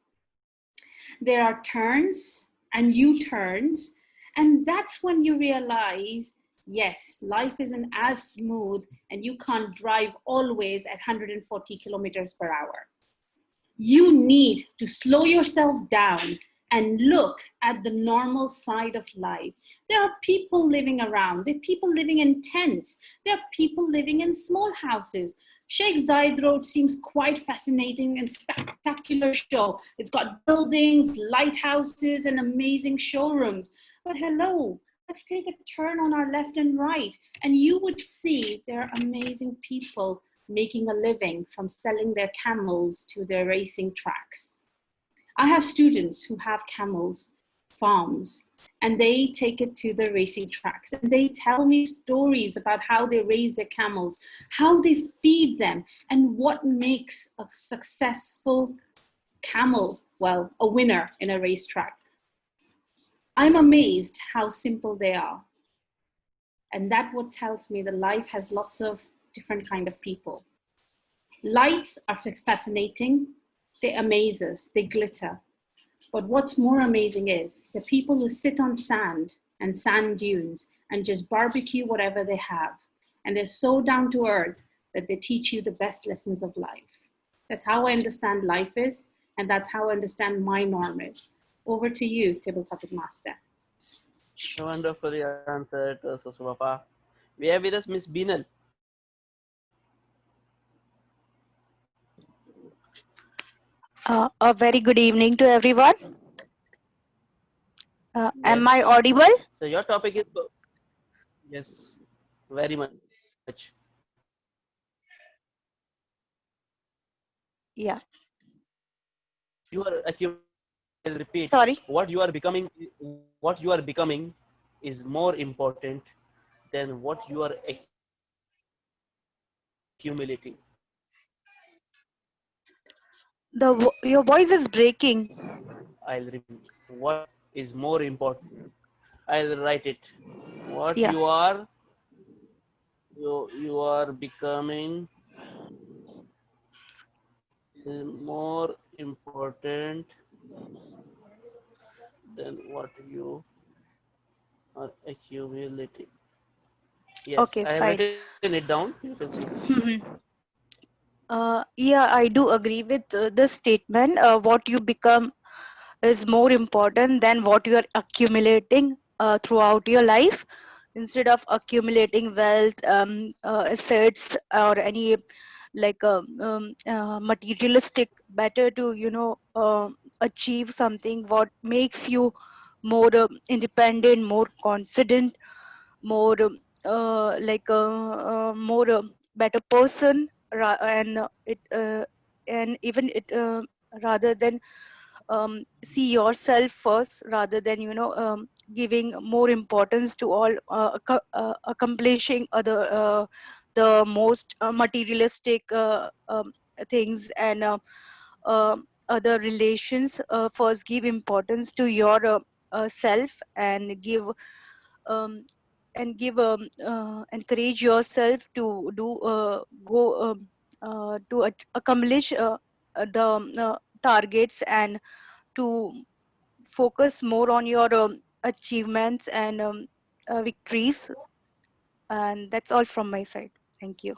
there are turns and U-turns, and that's when you realize, yes, life isn't as smooth and you can't drive always at 140 kilometers per hour. You need to slow yourself down and look at the normal side of life. There are people living around, there are people living in tents, there are people living in small houses. Sheikh Zayed Road seems quite fascinating and spectacular show. It's got buildings, lighthouses, and amazing showrooms. But hello, let's take a turn on our left and right, and you would see there are amazing people making a living from selling their camels to their racing tracks. I have students who have camels farms, and they take it to the racing tracks, and they tell me stories about how they raise their camels, how they feed them, and what makes a successful camel, well, a winner in a racetrack. I'm amazed how simple they are. And that's what tells me that life has lots of different kind of people. Lights are fascinating. They amaze us, they glitter. But what's more amazing is the people who sit on sand and sand dunes and just barbecue whatever they have. And they're so down to earth that they teach you the best lessons of life. That's how I understand life is, and that's how I understand my norm is. Over to you, Table Topic Master. Wonderfully answered, Susubapa. We have with us Miss Binal. A very good evening to everyone. Am I audible? So your topic is, yes, very much. Yeah. You are accumulating. Repeat. Sorry. What you are becoming is more important than what you are accumulating. Your voice is breaking. I'll repeat. What is more important? I'll write it. What Yeah. you are becoming is more important than what you are accumulating. Yes, Okay, I have fine. written it down. You can see. Yeah, I do agree with this statement. What you become is more important than what you are accumulating throughout your life. Instead of accumulating wealth, assets, or any like materialistic, better to achieve something what makes you more independent, more confident, more more better person, and and even it rather than see yourself first, rather than giving more importance to all accomplishing other the most materialistic things, and other relations. First give importance to your self, and um, encourage yourself to do go to accomplish the targets, and to focus more on your achievements and victories. And that's all from my side. Thank you.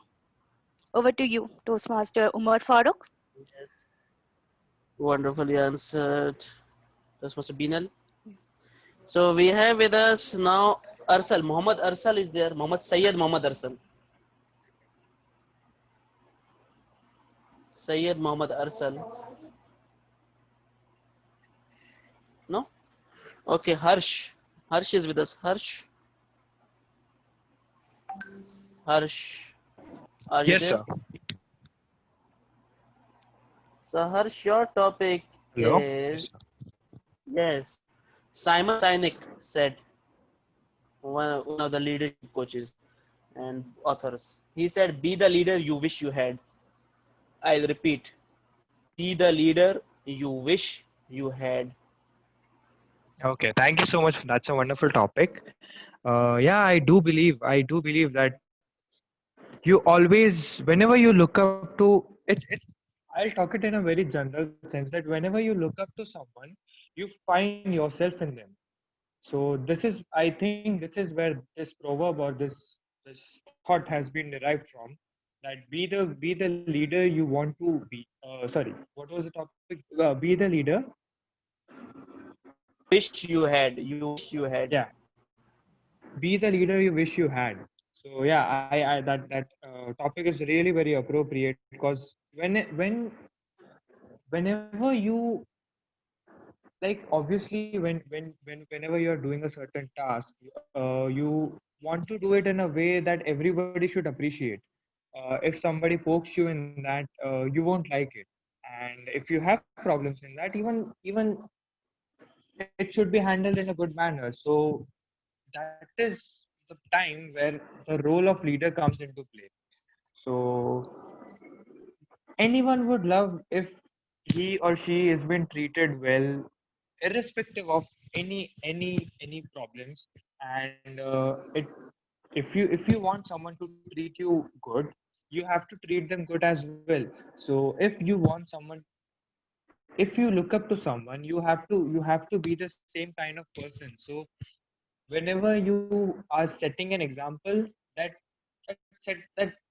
Over to you, Toastmaster Umar Farooq. Wonderfully answered. That's Mr. Binal. So we have with us now Arsal. Muhammad Arsal is there. Syed Muhammad Arsal. Syed Muhammad Arsal. No? Okay, Harsh. Harsh is with us. Harsh. Harsh. Are you Yes, there? sir. So Harsh, your topic Hello? is, yes, Simon Sinek said, one of the leadership coaches, and authors. He said, be the leader you wish you had. I'll repeat, be the leader you wish you had. Okay, thank you so much. That's a wonderful topic. Yeah, I do believe that you always, whenever you look up to, it's, I'll talk it in a very general sense that whenever you look up to someone, you find yourself in them. So this is, I think this is where this proverb or this thought has been derived from, that be the leader you want to be. Sorry, what was the topic? Be the leader. Wish you had. You wish you had. Yeah. Be the leader you wish you had. So yeah, I that topic is really very appropriate because whenever you, like, obviously whenever you're doing a certain task, you want to do it in a way that everybody should appreciate. If somebody pokes you in that, you won't like it, and if you have problems in that, even it should be handled in a good manner. So that is the time where the role of leader comes into play. So anyone would love if he or she is being treated well, irrespective of any problems. And if you want someone to treat you good, you have to treat them good as well. So if you want someone, if you look up to someone, you have to be the same kind of person. So whenever you are setting an example, that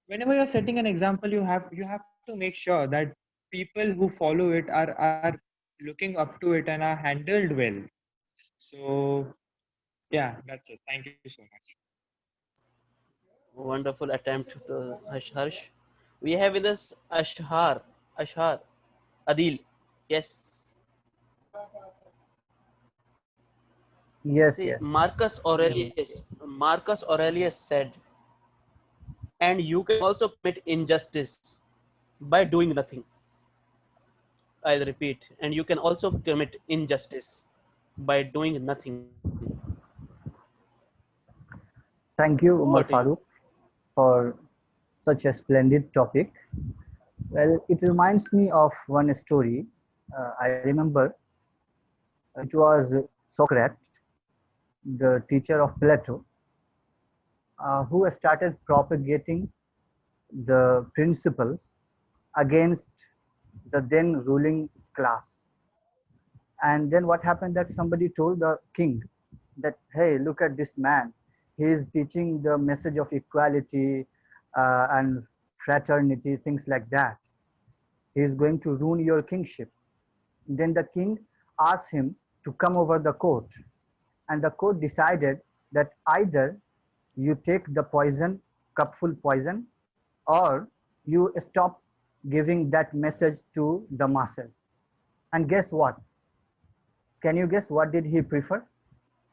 whenever you're setting an example, you have to make sure that people who follow it are looking up to it and are handled well. So yeah, that's it. Thank you so much. Wonderful attempt, Harsh. We have with us Ashhar, Adil. Yes. Yes, See, yes. Marcus Aurelius said, and you can also commit injustice by doing nothing. I'll repeat, and you can also commit injustice by doing nothing. Thank you, Umar Over to you. Farooq, for such a splendid topic. Well, it reminds me of one story. I remember it was Socrates, the teacher of Plato, who started propagating the principles against the then ruling class. And then what happened, that somebody told the king that, hey, look at this man. He is teaching the message of equality and fraternity, things like that. He is going to ruin your kingship. Then the king asked him to come over the court. And the court decided that either you take the poison, cupful poison, or you stop giving that message to the masses. And guess what? Can you guess what did he prefer?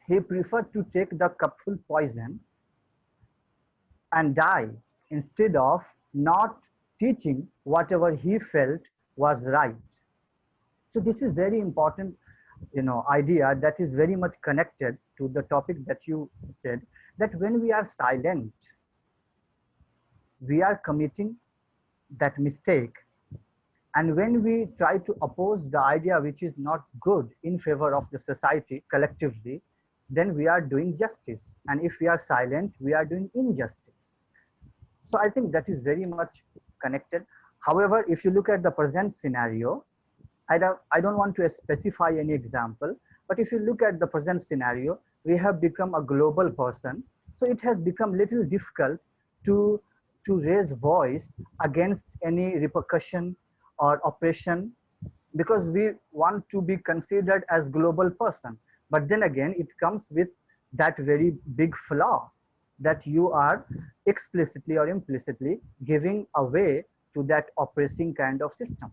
He preferred to take the cupful poison and die instead of not teaching whatever he felt was right. So this is very important, idea that is very much connected to the topic that you said, that when we are silent, we are committing that mistake. And when we try to oppose the idea which is not good in favor of the society collectively, then we are doing justice. And if we are silent, we are doing injustice. So I think that is very much connected. However, if you look at the present scenario, I don't want to specify any example, but if you look at the present scenario, we have become a global person. So it has become little difficult to raise voice against any repercussion or oppression, because we want to be considered as global person. But then again, it comes with that very big flaw that you are explicitly or implicitly giving away to that oppressing kind of system.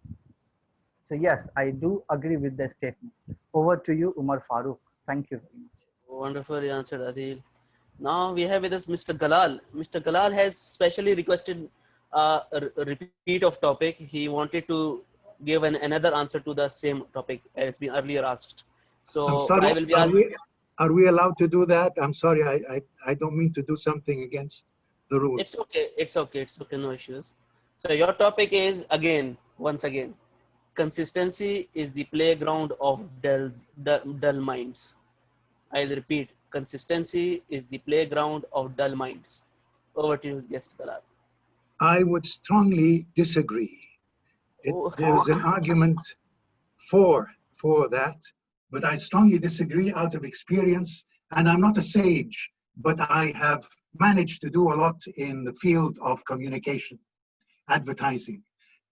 So yes, I do agree with the statement. Over to you, Umar Farooq. Thank you very much. Wonderfully answered, Adil. Now we have with us Mr. Galal. Mr. Galal has specially requested a repeat of topic. He wanted to give another answer to the same topic as been earlier asked. So I'm sorry, I will be are we allowed to do that? I'm sorry, I don't mean to do something against the rules. It's okay. It's okay. It's okay. No issues. So your topic is once again, consistency is the playground of dull minds. I'll repeat, consistency is the playground of dull minds. Over to you, guest Kalal. I would strongly disagree. Oh. There's an argument for that, but I strongly disagree out of experience. And I'm not a sage, but I have managed to do a lot in the field of communication, advertising.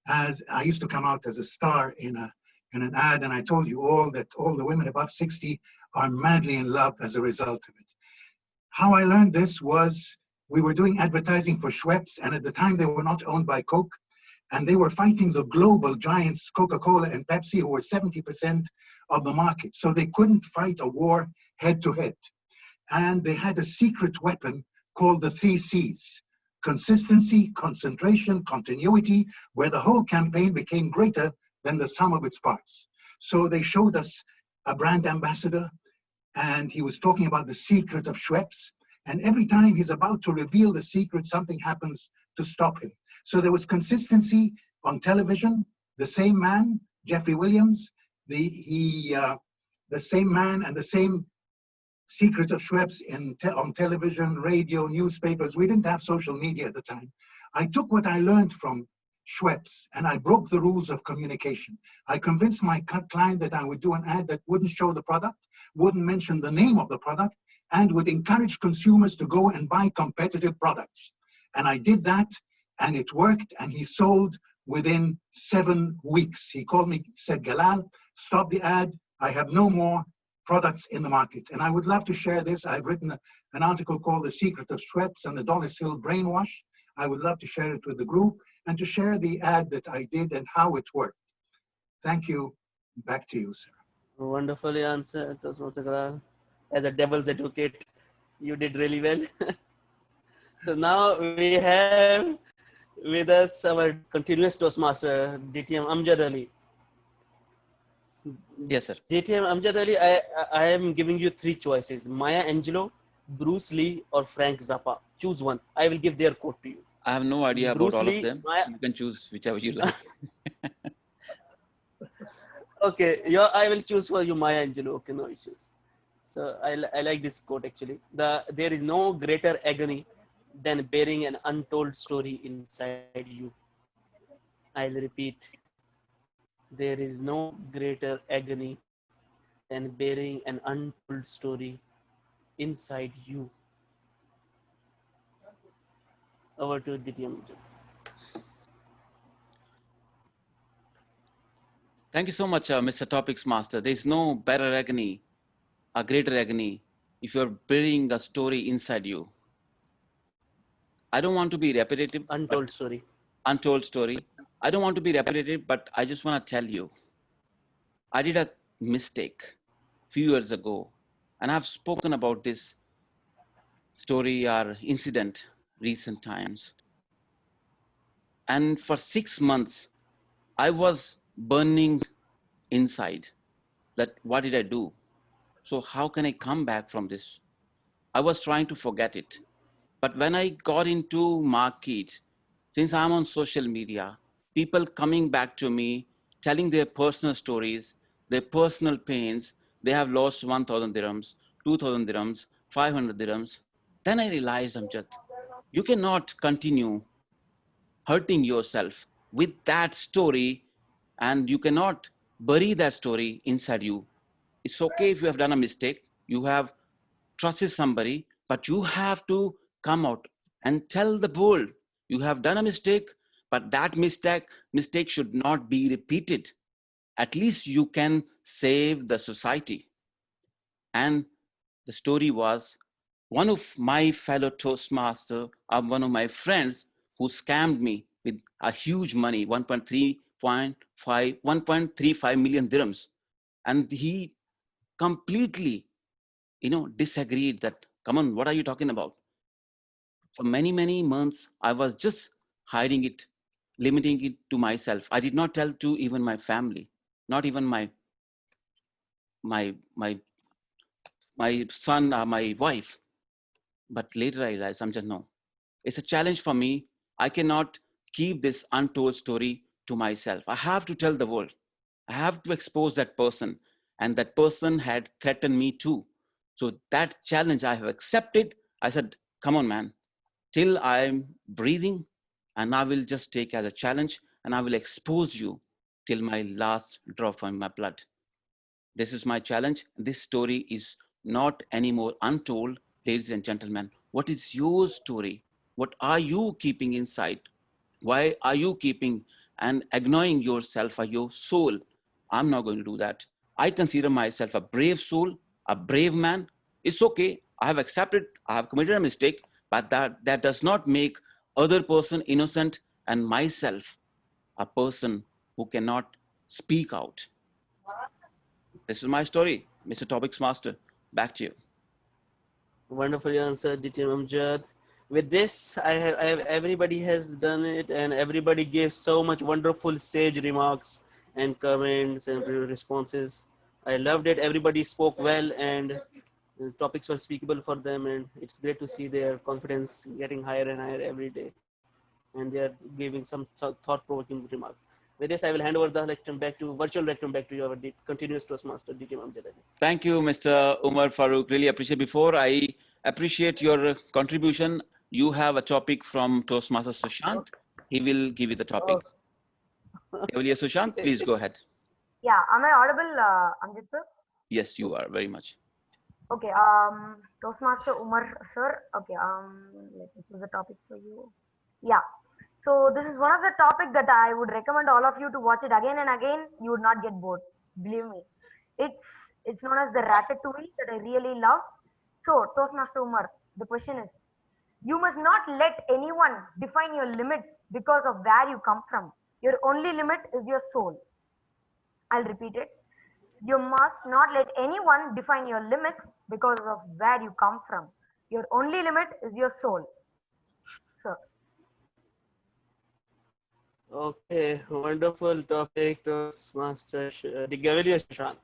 As I used to come out as a star in an ad, and I told you all that all the women above 60 are madly in love as a result of it. How I learned this was we were doing advertising for Schweppes, and at the time they were not owned by Coke, and they were fighting the global giants, Coca-Cola and Pepsi, who were 70% of the market. So they couldn't fight a war head to head. And they had a secret weapon called the 3 C's: consistency, concentration, continuity, where the whole campaign became greater than the sum of its parts. So they showed us a brand ambassador, and he was talking about the secret of Schweppes. And every time he's about to reveal the secret, something happens to stop him. So there was consistency on television. The same man, Jeffrey Williams, the same man and the same secret of Schweppes on television, radio, newspapers. We didn't have social media at the time. I took what I learned from Schweppes and I broke the rules of communication. I convinced my client that I would do an ad that wouldn't show the product, wouldn't mention the name of the product, and would encourage consumers to go and buy competitive products. And I did that, and it worked, and he sold within 7 weeks. He called me, said, Galal, stop the ad. I have no more products in the market. And I would love to share this. I've written an article called The Secret of Schweppes and the Dollis Hill Brainwash. I would love to share it with the group and to share the ad that I did and how it worked. Thank you. Back to you, sir. Wonderfully answered, Toastmaster Galal. As a devil's advocate, you did really well. So now we have with us our continuous Toastmaster, DTM Amjad Ali. Yes, sir. DTM Amjad Ali, I am giving you 3 choices: Maya Angelou, Bruce Lee, or Frank Zappa. Choose one. I will give their quote to you. I have no idea Bruce about all Lee, of them. Maya... You can choose whichever you like. Okay, I will choose for you Maya Angelou. Okay, no issues. So I like this quote actually. There is no greater agony than bearing an untold story inside you. I'll repeat. There is no greater agony than bearing an untold story inside you. Over to DTM. Thank you so much, Mr. Topics Master. There is no better agony, a greater agony, if you're bearing a story inside you. I don't want to be repetitive. Untold story. Untold story. I don't want to be repetitive, but I just want to tell you, I did a mistake a few years ago, and I've spoken about this story or incident recent times. And for 6 months, I was burning inside that what did I do? So how can I come back from this? I was trying to forget it. But when I got into market, since I'm on social media, people coming back to me, telling their personal stories, their personal pains, they have lost 1,000 dirhams, 2,000 dirhams, 500 dirhams. Then I realized, Amjad, you cannot continue hurting yourself with that story, and you cannot bury that story inside you. It's okay if you have done a mistake, you have trusted somebody, but you have to come out and tell the world you have done a mistake, but that mistake should not be repeated. At least you can save the society. And the story was one of my fellow Toastmaster, one of my friends who scammed me with a huge money, 1.35 million dirhams. And he completely, disagreed that, come on, what are you talking about? For many, many months, I was just hiding it, limiting it to myself. I did not tell to even my family, not even my son or my wife. But later I realized, no, It's a challenge for me. I cannot keep this untold story to myself. I have to tell the world. I have to expose that person. And that person had threatened me too. So that challenge I have accepted. I said, come on, man, till I'm breathing, and I will just take as a challenge, and I will expose you till my last drop from my blood. This is my challenge. This story is not anymore untold, ladies and gentlemen. What is your story? What are you keeping inside? Why are you keeping and ignoring yourself or your soul? I'm not going to do that. I consider myself a brave soul, a brave man. It's okay. I have accepted, I have committed a mistake, but that does not make other person innocent and myself a person who cannot speak out. This is my story, Mr. Topics Master. Back to you. Wonderful answer, DT Amjad. With this, I have everybody has done it, and everybody gave so much wonderful sage remarks and comments and responses. I loved it. Everybody spoke well, and the topics were speakable for them, and it's great to see their confidence getting higher and higher every day, and they are giving some thought-provoking remarks. With this, I will hand over the virtual lectern back to your continuous Toastmaster, DT Amjad. Thank you, Mr. Umar Farooq. Really appreciate. Before I appreciate your contribution, you have a topic from Toastmaster Sushant. He will give you the topic. Cavalier Sushant, please go ahead. Yeah, am I audible, Amjad sir? Yes, you are very much. Okay, Toastmaster Umar sir. Okay, let me choose a topic for you. Yeah, so this is one of the topics that I would recommend all of you to watch it again and again. You would not get bored. Believe me. It's known as the Ratatouille that I really love. So, Toastmaster Umar, the question is, you must not let anyone define your limits because of where you come from. Your only limit is your soul. I'll repeat it. You must not let anyone define your limits because of where you come from. Your only limit is your soul. Sir. Okay, wonderful topic, Toastmaster Cavalier Sushant.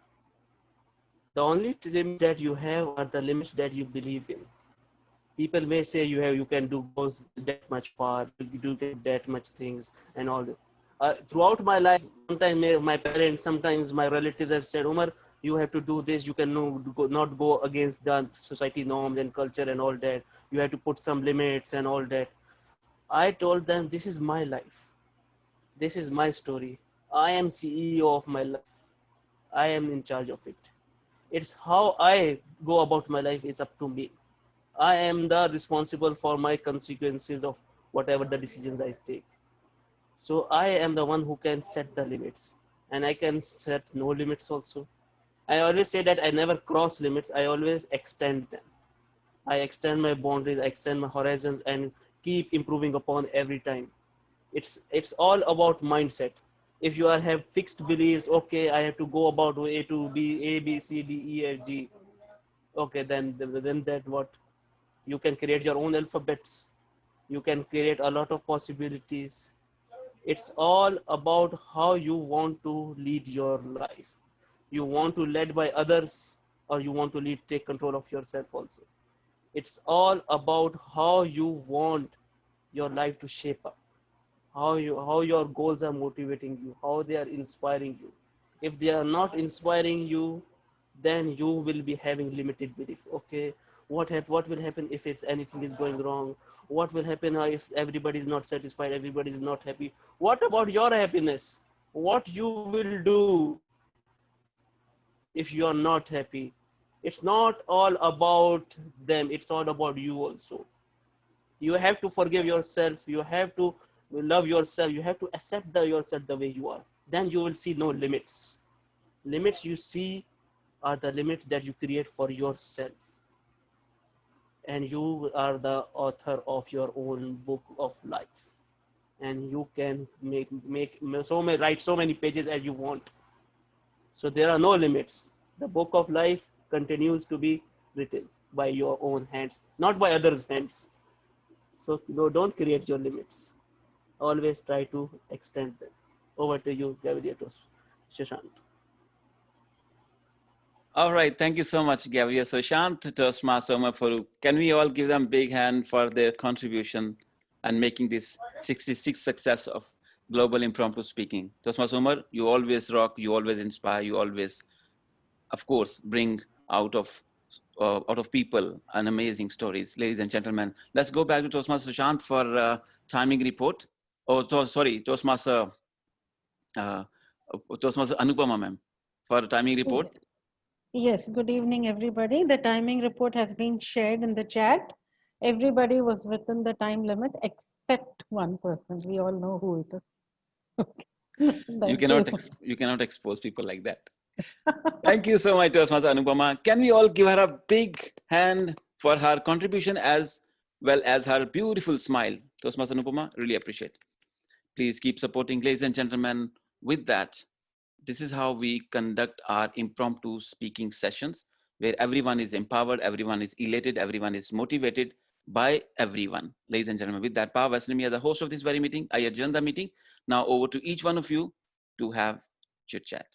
The only limits that you have are the limits that you believe in. People may say you can do goes that much far, you do get that much things and all that. Throughout my life, sometimes my parents, sometimes my relatives have said, Umar, you have to do this. You can not go against the society norms and culture and all that. You have to put some limits and all that. I told them, this is my life. This is my story. I am CEO of my life. I am in charge of it. It's how I go about my life is up to me. I am the responsible for my consequences of whatever the decisions I take. So I am the one who can set the limits, and I can set no limits also. I always say that I never cross limits. I always extend them. I extend my boundaries, I extend my horizons, and keep improving upon every time. It's all about mindset. If you have fixed beliefs, okay, I have to go about A to B, A, B, C, D, E, F, G. Okay, then that what? You can create your own alphabets. You can create a lot of possibilities. It's all about how you want to lead your life. You want to lead by others, or you want to take control of yourself also. It's all about how you want your life to shape up. How your goals are motivating you, how they are inspiring you. If they are not inspiring you, then you will be having limited belief. Okay, what will happen if anything is going wrong? What will happen if everybody is not satisfied, everybody is not happy? What about your happiness? What you will do if you are not happy? It's not all about them, it's all about you also. You have to forgive yourself, you have to love yourself, you have to accept yourself the way you are. Then you will see no limits. Limits you see are the limits that you create for yourself. And you are the author of your own book of life. And you can write so many pages as you want. So there are no limits. The book of life continues to be written by your own hands, not by others' hands. So don't create your limits. Always try to extend them. Over to you, Cavalier Sushant. All right, thank you so much, Cavalier Sushant, Toastmaster Umar Farooq. Can we all give them a big hand for their contribution? and making this 66 success of global impromptu speaking. Toastmaster Umar, you always rock, you always inspire, you always, of course, bring out of people an amazing stories. Ladies and gentlemen, let's go back to Toastmaster Sushant for timing report. Sorry, Toastmaster Anupama ma'am for timing report. Yes, good evening, everybody. The timing report has been shared in the chat. Everybody was within the time limit except one person. We all know who it is. You cannot expose people like that. Thank you so much, Toastmaster Anupama. Can we all give her a big hand for her contribution as well as her beautiful smile? Toastmaster Anupama, really appreciate. Please keep supporting, ladies and gentlemen. With that, this is how we conduct our impromptu speaking sessions, where everyone is empowered, everyone is elated, everyone is motivated by everyone. Ladies and gentlemen, with that power vested in me as the host of this very meeting, I adjourn the meeting. Now over to each one of you to have chit chat.